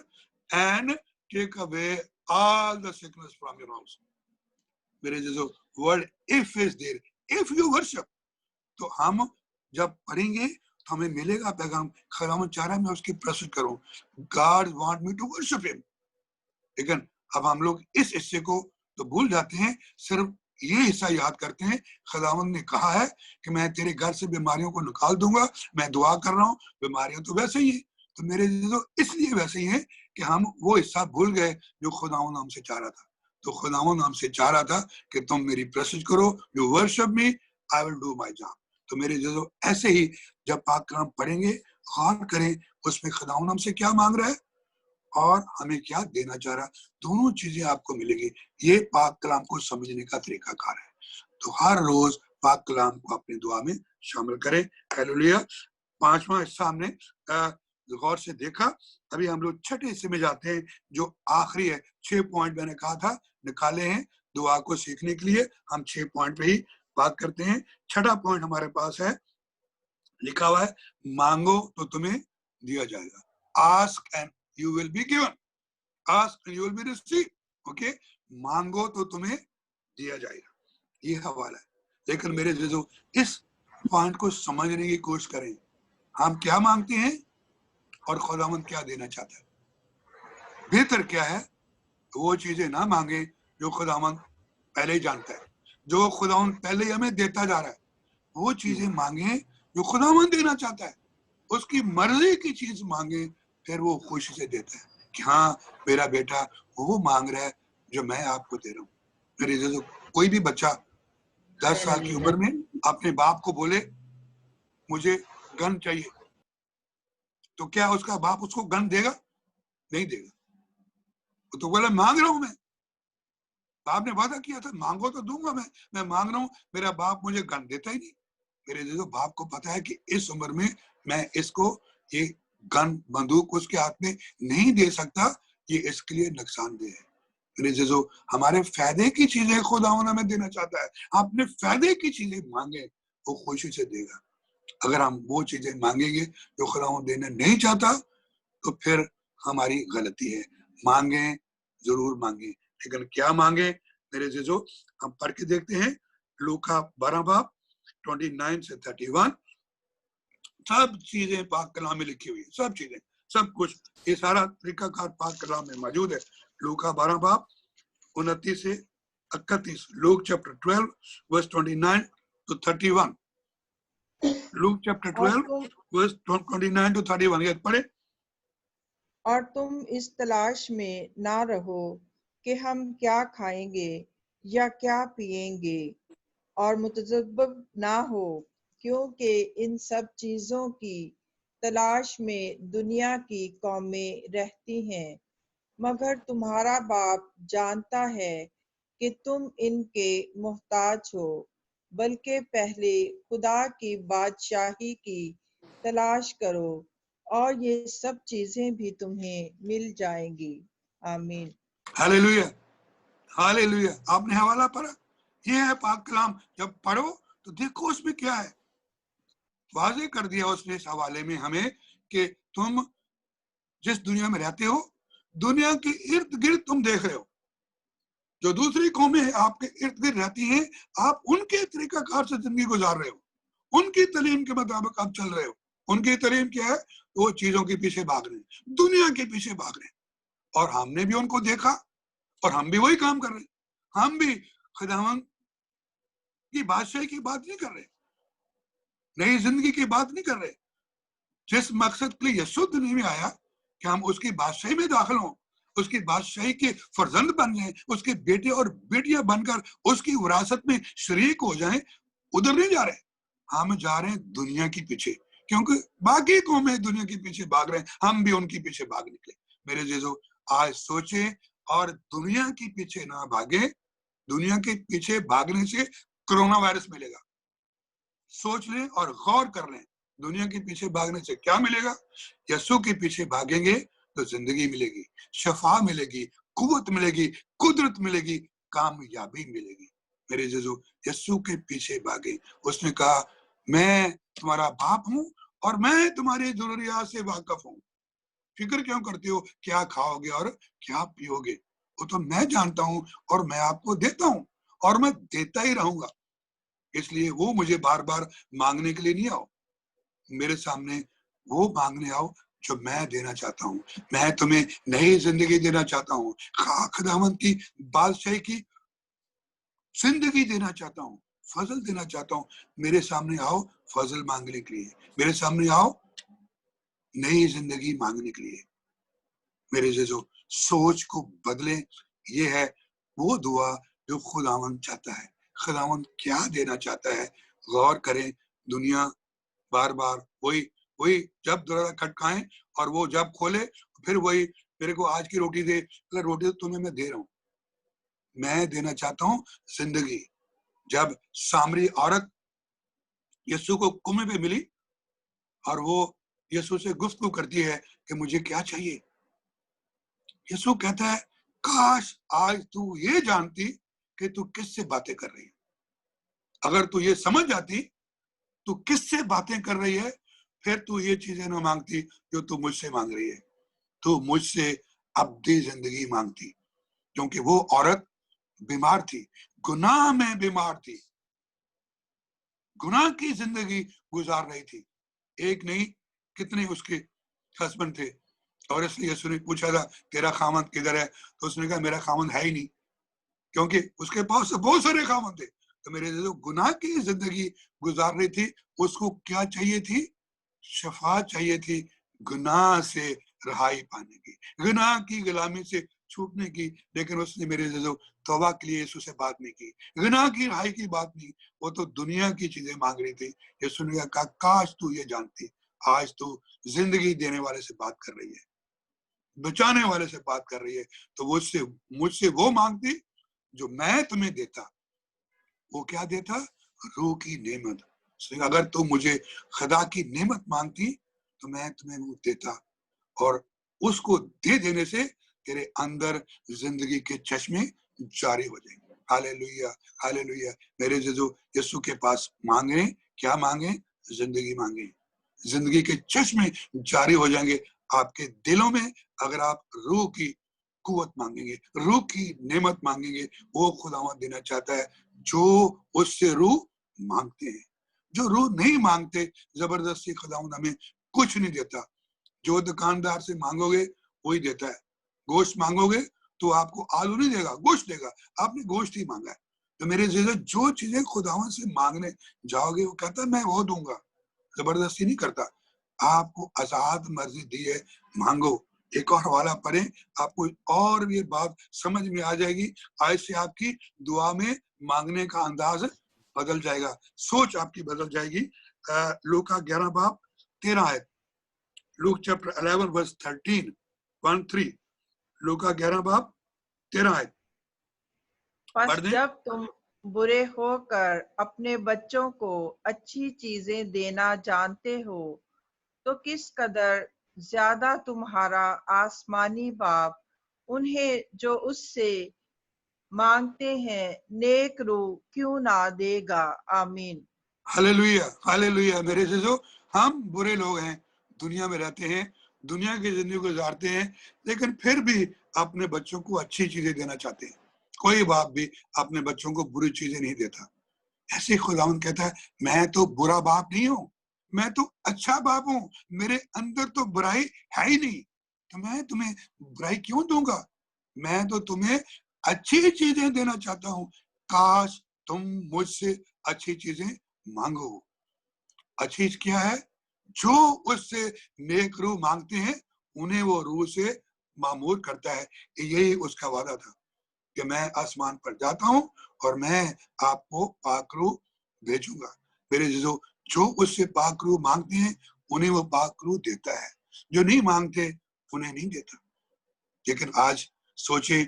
and take away all the sickness from your house. میرے جیسو word if is there, if you worship. تو ہم جب پڑھیں گے تو ہمیں ملے گا پیغام, خداوند چاہ رہا ہے میں اس کی پرستش کروں. God want me to worship him. لیکن اب ہم لوگ اس حصے کو تو بھول جاتے ہیں, صرف یہ حصہ یاد کرتے ہیں. خداوند نے کہا ہے کہ میں تیرے گھر سے بیماریوں کو نکال دوں گا, میں دعا کر رہا ہوں, بیماریاں تو ویسے ہی ہیں. تو میرے اس لیے ویسے ہی ہیں کہ ہم وہ حصہ بھول گئے جو خداوند ہم سے چاہ رہا تھا. تو خداوند ہم سے چاہ رہا تھا کہ تم میری پرستش کرو, you worship me, I will do my job. تو میرے ایسے ہی جب پاک کلام پڑھیں گے غور کریں اس میں خداوند ہم سے کیا مانگ رہا ہے. और हमें क्या देना चाह रहा, दोनों चीजें आपको मिलेगी। ये पाक कलाम को समझने का तरीकाकार है। तो हर रोज पाक कलाम को अपनी दुआ में शामिल करें। हालेलुया। 5वां हिस्सा हमने गौर से देखा। अभी हम लोग छठे हिस्से में जाते हैं जो आखिरी है। 6 पॉइंट मैंने कहा था निकाले हैं दुआ को सीखने के लिए, हम 6 पॉइंट पे ही बात करते हैं। छठा पॉइंट हमारे पास है, लिखा हुआ है, मांगो तो तुम्हें दिया जाएगा। Ask and you will be given, ask and you will be receive. Okay, मांगो तो तुम्हें दिया जाएगा, ये हवाला है। लेकिन मेरे जो इस पॉइंट को समझने की कोशिश करें, हम क्या मांगते हैं और खुदावंद क्या देना चाहता है। बेहतर क्या है वो चीजें ना मांगे जो खुदावंद पहले ही जानता है, जो खुदावंद पहले ही हमें देता जा रहा है। वो चीजें मांगे जो खुदावंद देना चाहता है, उसकी मर्जी की चीज मांगे, फिर वो खुशी से देता है कि हाँ मेरा बेटा वो मांग रहा है जो मैं आपको दे रहा हूँ। मेरे जो कोई भी बच्चा 10 साल की उम्र में अपने बाप को बोले मुझे गन चाहिए, तो क्या उसका बाप उसको गन देगा? नहीं देगा। वो तो बोला मांग रहा हूं मैं, बाप ने वादा किया था मांगो तो दूंगा मैं मांग रहा हूं, मेरा बाप मुझे गन देता ही नहीं। मेरे जो बाप को पता है कि इस उम्र में मैं इसको ये गन बंदूक उसके हाथ में नहीं दे सकता, ये इसके लिए नुकसानदेह है। मेरे जो हमारे फायदे की चीजें खुदावंद हमें देना चाहता है, अपने फायदे की चीजें मांगे वो खुशी से देगा। अगर हम वो चीजें मांगेंगे जो खुदावंद देना नहीं चाहता तो फिर हमारी गलती है। मांगे जरूर मांगे, लेकिन क्या मांगे मेरे जीजो, हम पढ़ के देखते हैं। लूका 12 बाब 29 से 31 सब चीजें पाक कलाम में लिखी हुई है, सब चीजें, सब कुछ, ये सारा तरीकाकार पाक कलाम में मौजूद है। लूका 12 बाब 29 से 31, Luke chapter 12 verse 29 to 31, Luke chapter 12 verse 29 to 31, ये पढ़े।
और तुम इस तलाश में ना रहो कि हम क्या खाएंगे या क्या पिएंगे, और मुतजब्बिब ना हो, क्योंकि इन सब चीजों की तलाश में दुनिया की कौमें रहती हैं, मगर तुम्हारा बाप जानता है कि तुम इनके मोहताज हो। बल्कि पहले खुदा की बादशाही की तलाश करो और ये सब चीजें भी तुम्हें मिल जाएंगी। आमीन।
Hallelujah, hallelujah. आपने हवाला पढ़ा, ये है पाक कलाम। जब पढ़ो तो देखो उसमें क्या है, वाजे कर दिया उसने इस हवाले में हमें कि तुम जिस दुनिया में रहते हो, दुनिया के इर्द गिर्द तुम देख रहे हो, जो दूसरी कौमें आपके इर्द गिर्द रहती हैं, आप उनके तरीकाकार से जिंदगी गुजार रहे हो, उनकी तालीम के मुताबिक आप चल रहे हो। उनकी तालीम क्या है? वो चीजों के पीछे भाग रहे हैं, दुनिया के पीछे भाग रहे हैं। और हमने भी उनको देखा और हम भी वही काम कर रहे हैं। हम भी खुदावंद की बादशाही की बात नहीं कर रहे, नई जिंदगी की बात नहीं कर रहे। जिस मकसद के लिए यीशु दुनिया में आया कि हम उसकी बादशाही में दाखिल हों, उसकी बादशाही के फर्जंद बन जाएं, उसके बेटे और बेटियां बनकर उसकी विरासत में शरीक हो जाएं, उधर नहीं जा रहे। हम जा रहे हैं दुनिया के पीछे, क्योंकि बाकी कौमें दुनिया के पीछे भाग रहे हैं, हम भी उनके पीछे भाग निकले। मेरे जीजो, आज सोचे और दुनिया के पीछे ना भागे। दुनिया के पीछे भागने से कोरोना वायरस मिलेगा। सोच लें और गौर कर लें, दुनिया के पीछे भागने से क्या मिलेगा? यीशु के पीछे भागेंगे तो जिंदगी मिलेगी, शफा मिलेगी, कुव्वत मिलेगी, कुदरत मिलेगी, कामयाबी मिलेगी। मेरे जीजो, यीशु के पीछे भागे। उसने कहा मैं तुम्हारा बाप हूं और मैं तुम्हारी जरूरियात से वाकिफ हूं। फिक्र क्यों करते हो क्या खाओगे और क्या पियोगे? वो तो मैं जानता हूं और मैं आपको देता हूं और मैं देता ही रहूंगा। इसलिए वो मुझे बार बार मांगने के लिए नहीं आओ, मेरे सामने वो मांगने आओ जो मैं देना चाहता हूँ। मैं तुम्हें नई जिंदगी देना चाहता हूँ, खुदावंद की बादशाही की जिंदगी देना चाहता हूँ, फजल देना चाहता हूँ। मेरे सामने आओ फजल मांगने के लिए, मेरे सामने आओ नई जिंदगी मांगने के लिए। मेरे जो सोच को बदले, ये है वो दुआ जो खुदावंद चाहता है। खुदावंद क्या देना चाहता है, गौर करें। दुनिया बार बार वही वही जब दरवाजा खटकाएं और वो जब खोले फिर वही मेरे को आज की रोटी दे, अगर रोटी तो तुम्हें मैं दे रहा हूं, मैं देना चाहता हूं जिंदगी। जब सामरी औरत यीशु को कुएं पे मिली और वो यीशु से गुफ्तगू करती है कि मुझे क्या चाहिए, यीशु कहता है काश आज तू ये जानती कि तू किससे बातें कर रही है। अगर तू ये समझ जाती तू किससे बातें कर रही है, फिर तू ये चीजें ना मांगती जो तू मुझसे मांग रही है। तू मुझसे अब्दी जिंदगी मांगती, क्योंकि वो औरत बीमार थी, गुनाह में बीमार थी, गुनाह की जिंदगी गुजार रही थी। एक नहीं कितने उसके हस्बैंड थे, और इसलिए यीशु ने पूछा था तेरा खामद किधर है, तो उसने कहा मेरा खामद है ही नहीं, क्योंकि उसके पास तो बहुत सारे खामद थे। तो मेरे जो गुनाह की जिंदगी गुजार रही थी, उसको क्या चाहिए थी, शफा चाहिए थी, गुनाह से रहाई पाने की, गुनाह की गुलामी से छूटने की। लेकिन उसने मेरे जो तौबा के लिए यीशु से बात नहीं की, गुनाह की रहाई की बात नहीं, वो तो दुनिया की चीजें मांग रही थी। यीशु ने कहा काश तू ये जानती, आज तू जिंदगी देने वाले से बात कर रही है, बचाने वाले से बात कर रही है, तो वो मुझसे वो मांगती जो मैं तुम्हें देता। वो क्या देता, रूह की नेमत। अगर तू मुझे खुदा की नेमत मांगती तो मैं तुम्हें वो देता, और उसको दे देने से तेरे अंदर जिंदगी के चश्मे जारी हो जाएंगे। Hallelujah, hallelujah. मेरे जो यीशु के पास मांगे, क्या मांगे, जिंदगी मांगे, जिंदगी के चश्मे जारी हो जाएंगे आपके दिलों में। अगर आप रूह की कुवत मांगेंगे, रूह की नेमत मांगेंगे, वो खुदावंद देना चाहता है जो उससे रूह मांगते हैं। जो रूह नहीं मांगते, जबरदस्ती खुदावंद हमें कुछ नहीं देता। जो दुकानदार से मांगोगे वही देता है। गोश्त मांगोगे तो आपको आलू नहीं देगा, गोश्त देगा, आपने गोश्त ही मांगा है। तो मेरे जो चीजें खुदावन से मांगने जाओगे वो कहता है मैं वो दूंगा, जबरदस्ती नहीं करता। आपको आजाद मर्जी दी है, मांगो। एक और हवाला पढ़े, आपको और ये बात समझ में आ जाएगी। आज से आपकी दुआ में मांगने का अंदाज बदल जाएगा, सोच आपकी बदल जाएगी। लूका 11 बाब 13 है, लूक चैप्टर 11 वर्स 13 1-3, लूका 11 बाब 13 है,
बस
पढ़ दें।
जब तुम बुरे होकर अपने बच्चों को अच्छी चीजें देना जानते हो तो किस कदर ज्यादा तुम्हारा आसमानी बाप उन्हें जो उससे मांगते हैं नेक रूह क्यों ना देगा। आमीन।
Hallelujah, hallelujah. मेरे से जो हम बुरे लोग हैं, दुनिया में रहते हैं, दुनिया की जिंदगी गुजारते हैं, लेकिन फिर भी अपने बच्चों को अच्छी चीजें देना चाहते हैं। कोई बाप भी अपने बच्चों को बुरी चीजें नहीं देता। ऐसे खुदावंद कहता है मैं तो बुरा बाप नहीं हूं, मैं तो अच्छा बाप हूं, मेरे अंदर तो बुराई है ही नहीं, तो मैं तुम्हें बुराई क्यों दूंगा। मैं तो तुम्हें अच्छी चीजें देना चाहता हूं। काश तुम मुझसे अच्छी चीजें मांगो। अच्छी चीज क्या है, जो उससे नेक रूह मांगते हैं उन्हें वो रूह से मामूर करता है। यही उसका वादा था कि मैं आसमान पर जाता हूं और मैं आपको पाक रूह भेजूंगा। मेरे जो उससे पाक रूह मांगते हैं उन्हें वो पाक रूह देता है, जो नहीं मांगते उन्हें नहीं देता। लेकिन आज सोचे,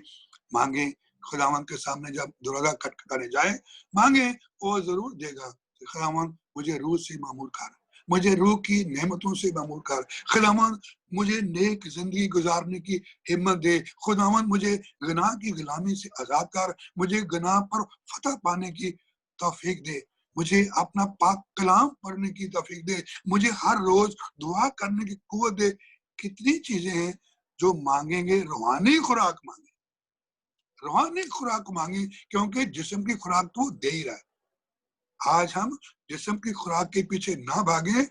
मांगे, खुदावंद के सामने जब दरवाजा खटखटाने जाए, मांगे, वो जरूर देगा। खुदावंद मुझे रूह से मामूर कर, मुझे रूह की नेमतों से मामूर कर। खुदावंद मुझे नेक जिंदगी गुजारने की हिम्मत दे। खुदावंद मुझे गुनाह की गुलामी से आजाद कर, मुझे गुनाह पर फतह पाने की तौफीक दे, मुझे अपना पाक कलाम पढ़ने की तौफीक दे, मुझे हर रोज दुआ करने की कुव्वत दे। कितनी चीजें हैं जो मांगेंगे, रूहानी खुराक मांगे, रूहानी खुराक मांगे, क्योंकि जिस्म की खुराक तो दे ही रहा है। आज हम जिस्म की खुराक के पीछे ना भागे,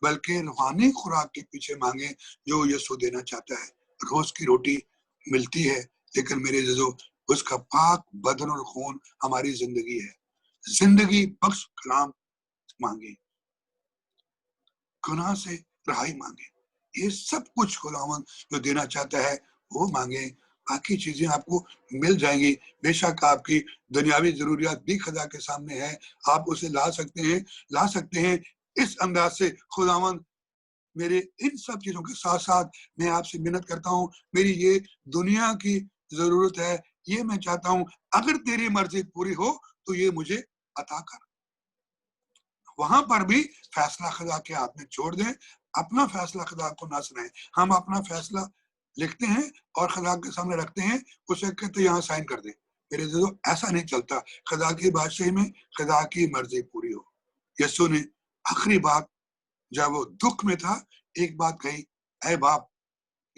बल्कि रूहानी खुराक के पीछे मांगे जो यीशु देना चाहता है। रोज की रोटी मिलती है, लेकिन मेरे जो उसका पाक बदन और खून हमारी जिंदगी है। जिंदगी बख्श कलाम मांगे, गुनाह से रहाई मांगे, ये सब कुछ खुदावंद जो देना चाहता है वो मांगे। बाकी चीजें आपको मिल जाएंगी। बेशक आपकी दुनियावी जरूरियात भी खुदा के सामने है, आप उसे ला सकते हैं इस अंदाज से। खुदावंद मेरे इन सब चीजों के साथ साथ मैं आपसे मिन्नत करता हूँ, मेरी ये दुनिया की जरूरत है, ये मैं चाहता हूँ, अगर तेरी मर्जी पूरी हो तो ये मुझे अता कर। वहां पर भी फैसला खुदा के हाथ में छोड़ दें, अपना फैसला खुदा को ना सुनाएं। हम अपना फैसला लिखते हैं और खुदा के सामने रखते हैं, उसे कहते यहाँ साइन कर दे। मेरे दोस्तों, ऐसा नहीं चलता। खुदा की बादशाही में खुदा की मर्जी पूरी हो। यीशु ने आखिरी बात जब वो दुख में था, एक बात कही, ऐ बाप,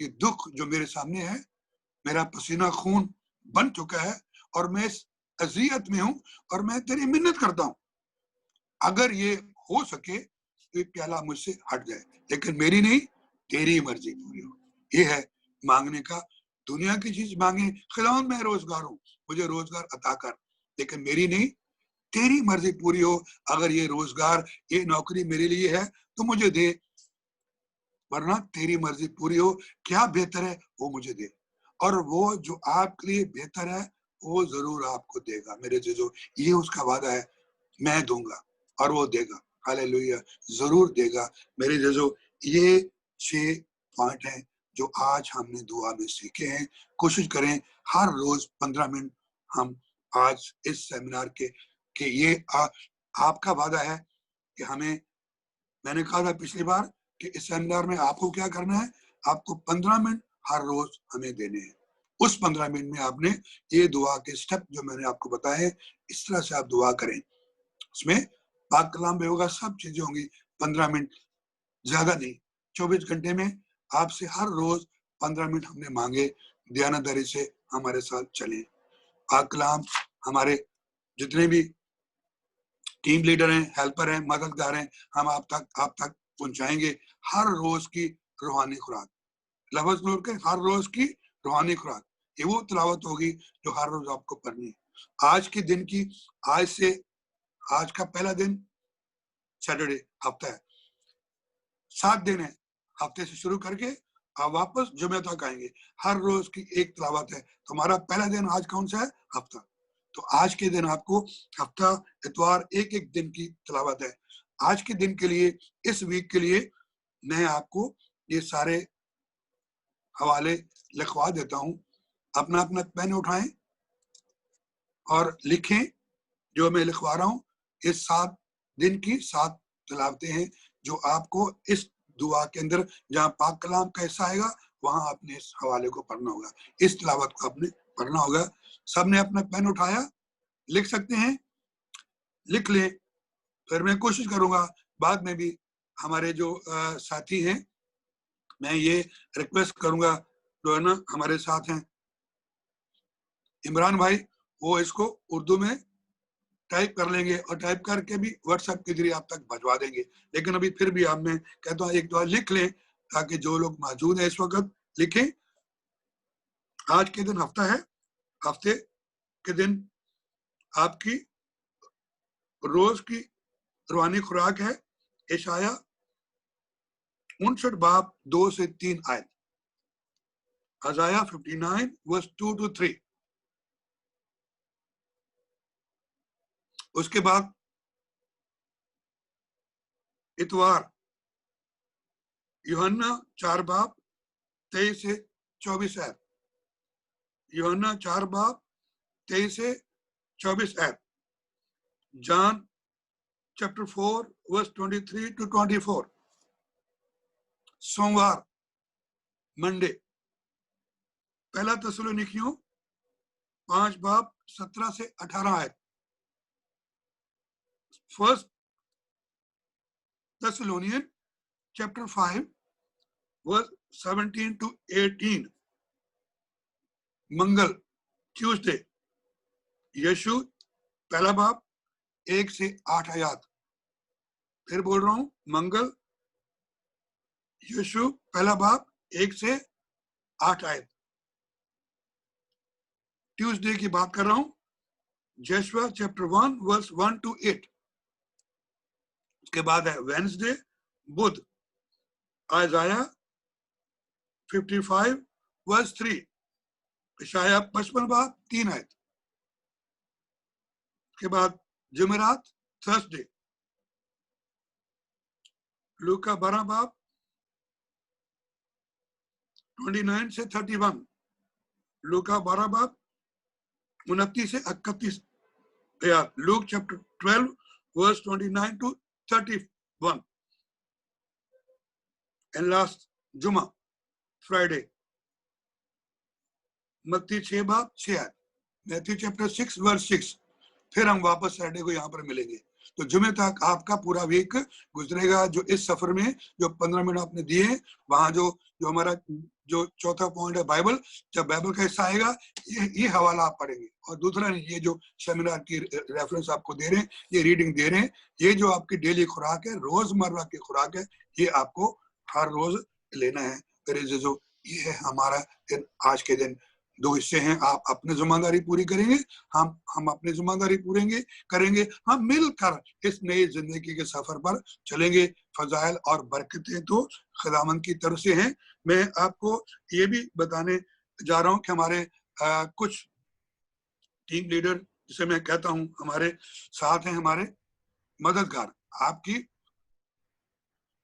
ये दुख जो मेरे सामने है, मेरा पसीना खून बन चुका है और मैं इस अजियत में हूं, और मैं तेरी मिन्नत करता हूं, अगर ये हो सके तो ये प्याला मुझसे हट जाए, लेकिन मेरी नहीं, तेरी मर्जी पूरी हो। ये है मांगने का। दुनिया की चीज मांगे, खुदावंद मैं रोजगार हूं, मुझे रोजगार अता कर, लेकिन मेरी नहीं, तेरी मर्जी पूरी हो। अगर ये रोजगार, ये नौकरी मेरे लिए है तो मुझे दे, वरना तेरी मर्जी पूरी हो। क्या बेहतर है वो मुझे दे, और वो जो आपके लिए बेहतर है वो जरूर आपको देगा। मेरे जो ये उसका वादा है, मैं दूंगा और वो देगा। हालेलुया, जरूर देगा। मेरे जो ये 6 पॉइंट हैं जो आज हमने दुआ में सीखे हैं। कोशिश करें हर रोज 15 मिनट हम आज इस सेमिनार के, कि ये आपका वादा है कि हमें, मैंने कहा था पिछली बार कि इस सेमिनार में आपको क्या करना है, आपको 15 मिनट हर रोज हमें देने हैं। उस 15 मिनट में आपने ये दुआ के स्टेप जो मैंने आपको बताए हैं, इस तरह से आप दुआ करें। उसमें पाक कलाम में होगा, सब चीजें होंगी। 15 मिनट ज्यादा नहीं, 24 घंटे में आपसे हर रोज 15 मिनट हमने मांगे। दयानतदारी से हमारे साथ चले। पाक कलाम हमारे जितने भी टीम लीडर हैं, हेल्पर हैं, मददगार हैं, हम आप तक पहुंचाएंगे हर रोज की रूहानी खुराक। लफ्ज नूर के हर रोज की रूहानी खुराक, ये वो तिलावत होगी जो हर रोज आपको पढ़नी है। आज के दिन की, आज से, आज का पहला दिन सैटरडे, हफ्ता है, 7 दिन है हफ्ते से शुरू करके, आप वापस जुमे तक आएंगे। हर रोज की एक तिलावत है। तो हमारा पहला दिन आज कौन सा है? हफ्ता। तो आज के दिन आपको हफ्ता, इतवार, एक एक दिन की तिलावत है। आज के दिन के लिए, इस वीक के लिए मैं आपको ये सारे हवाले लिखवा देता हूं। अपना अपना पेन उठाएं और लिखें जो मैं लिखवा रहा हूं। ये 7 दिन की 7 तिलावतें हैं जो आपको इस दुआ के अंदर, जहां पाक कलाम का हिस्सा आएगा, वहां आपने इस हवाले को पढ़ना होगा, इस तिलावत को आपने पढ़ना होगा। सबने अपना पेन उठाया? लिख सकते हैं? लिख लें। फिर मैं कोशिश करूंगा बाद में भी हमारे जो साथी हैं, मैं ये रिक्वेस्ट करूंगा, जो है ना हमारे साथ हैं इमरान भाई, वो इसको उर्दू में टाइप कर लेंगे और टाइप करके भी व्हाट्सएप के जरिए आप तक भिजवा देंगे। लेकिन अभी फिर भी आप, मैं कहता हूँ एक बार लिख लें, ताकि जो लोग मौजूद हैं इस वक्त लिखें। आज के दिन हफ्ता है, हफ्ते के दिन आपकी रोज की रूहानी खुराक है इशाया 59 बाब 2 से 3 आयत, अजाया 59 वर्स 2 to 3। उसके बाद इतवार यूहन्ना 4 बाब 23 से 24 आयत, यूहन्ना 4 बाब 23 से 24 आयत, जॉन चैप्टर 4 वर्स 23 to 24। सोमवार, मंडे, पहला थिस्सलुनीकियों 5 बाब 17 से 18 आयत, first Thessalonian chapter 5 verse 17 to 18। मंगल, ट्यूसडे, यीशु पहला बाब 1 से 8 आयत। फिर बोल रहा हूं, मंगल यीशु पहला बाब 1 से 8 आयत। ट्यूसडे की बात कर रहा हूं, जोशुआ चैप्टर 1 वर्स 1 to 8। उसके बाद है वेडनेसडे, बुध, आइजाया 55 वर्स 3, इशाया 55 बाब 3 आयत। उसके बाद जुमेरात, थर्सडे, लूका 12 बाब 29 से 31, लूका 12 बाब 29 से 31 आयत, look chapter 12 verse 29 to 31, and last जुमा फ्राइडे मत्ती 6 बाब 6 आयत, मैथ्यू चैप्टर 6 वर्स 6। फिर हम वापस सैटरडे को यहाँ पर मिलेंगे। तो जुमे तक आपका पूरा वीक गुजरेगा, जो इस सफर में जो 15 मिनट आपने दिए हैं, वहां जो हमारा जो चौथा पॉइंट है बाइबल, जब बाइबल का हिस्सा आएगा ये हवाला आप पढ़ेंगे। और दूसरा ये जो सेमिनार की रेफरेंस आपको दे रहे हैं, ये रीडिंग दे रहे हैं, ये जो आपकी डेली खुराक है, रोजमर्रा की खुराक है, ये आपको हर रोज लेना है। मेरे जो ये है हमारा दिन, आज के दिन 2 हिस्से हैं। आप अपनी जिम्मेदारी पूरी करेंगे, हम अपनी जिम्मेदारी पूरी करेंगे, हम मिलकर इस नई जिंदगी के सफर पर चलेंगे। फजाइल और बरकतें तो खुदावंद की तरफ से हैं। मैं आपको ये भी बताने जा रहा हूं कि हमारे कुछ टीम लीडर, जिसे मैं कहता हूं हमारे साथ हैं, हमारे मददगार, आपकी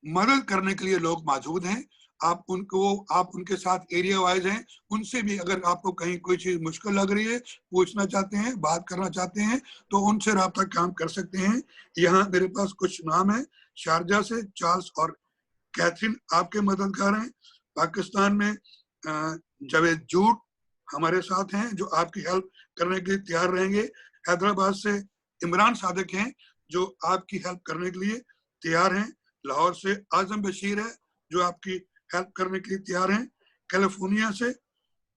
मदद करने के लिए लोग मौजूद हैं। आप उनके साथ एरिया वाइज हैं, उनसे भी अगर आपको कहीं कोई चीज मुश्किल लग रही है, पूछना चाहते हैं, बात करना चाहते हैं, तो उनसे राब्ता काम कर सकते हैं। यहाँ मेरे पास कुछ नाम है, शारजा से चार्ल्स और कैथरीन आपके मददगार हैं। पाकिस्तान में जावेद जूट हमारे साथ हैं, जो आपकी हेल्प करने के लिए तैयार रहेंगे। हैदराबाद से इमरान सादिक हैं, जो आपकी हेल्प करने के लिए तैयार हैं। लाहौर से आजम बशीर है, जो आपकी हेल्प करने के लिए तैयार हैं। कैलिफोर्निया से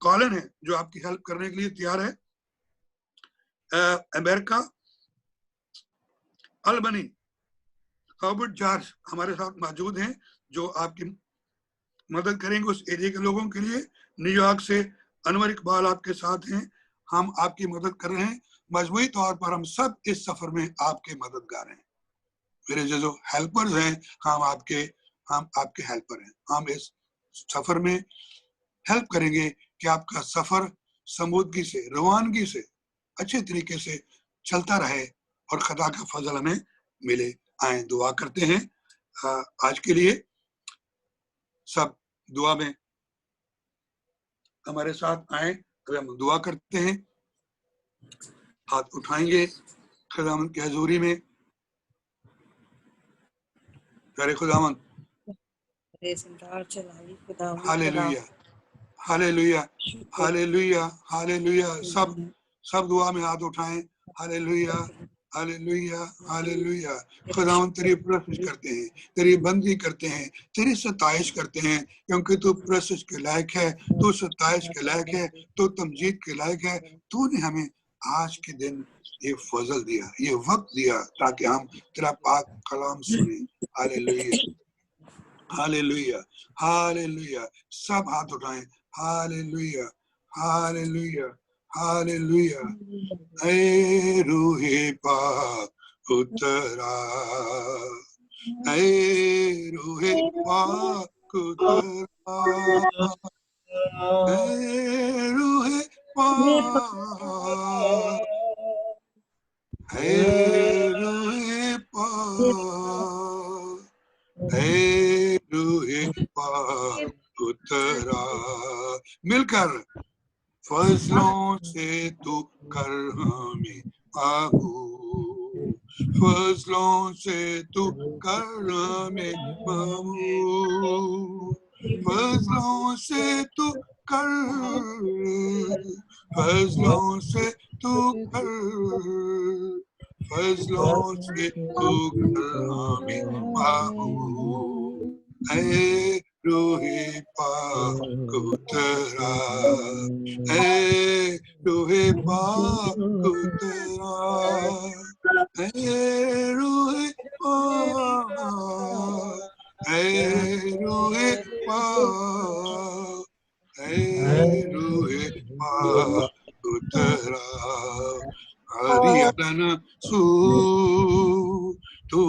कॉलिन है, जो आपकी हेल्प करने के लिए तैयार है। अमेरिका अल्बनी रॉबर्ट जॉर्ज हमारे साथ मौजूद हैं, जो आपकी मदद करेंगे उस एरिया के लोगों के लिए। न्यूयॉर्क से अनवर इकबाल आपके साथ हैं, हम आपकी मदद कर रहे हैं। मजमूई तौर पर हम सब इस सफर में आपके मददगार हैं। मेरे जो हेल्पर्स हैं, हम आपके हेल्पर हैं। हम इस सफर में हेल्प करेंगे कि आपका सफर समूदगी से, रवानगी से, अच्छे तरीके से चलता रहे और खुदा का फजल हमें मिले। आए दुआ करते हैं। आज के लिए सब दुआ में हमारे साथ आए, अगर हम दुआ करते हैं, हाथ उठाएंगे खुदावंद की हजूरी में। प्यारे खुदावंद, हालेलुया हालेलुया हालेलुया हालेलुया। सब दुआ में हाथ उठाएं। हालेलुया हालेलुया हालेलुया। खुदावंद तेरी प्रशंसा करते हैं, तेरी बंदगी करते हैं, तेरी सताइश करते हैं, क्योंकि तू प्रशंसा के लायक है, तू सताइश के लायक है, तू तमजीद के लायक है। तूने हमें आज के दिन ये फजल दिया, ये वक्त दिया, ताकि हम तेरा पाक कलाम सुने। हालेलुया हालेलुया हालेलुया। सब हाथ उठाएं। हालेलुया हालेलुया हालेलुया। ऐ रूहे पाक उतरा, ऐ रूहे पाक उतरा, ऐ रूहे पाक, ऐ रूहे पाक, ऐ रूहे पाक उतरा। मिलकर फजलों से तू कर हमें माबूद, फजलों से तू कर हमें माबूद, फजलों से तू कर, फजलों से तू कर, फजलों से तू कर हमें माबूद। ऐ रूहे पाक उतरा, ऐ रूहे पाक उतरा, ऐ रूहे पाक, ऐ रूहे पाक, ऐ रूहे पाक उतरा। हरियाणा सू तू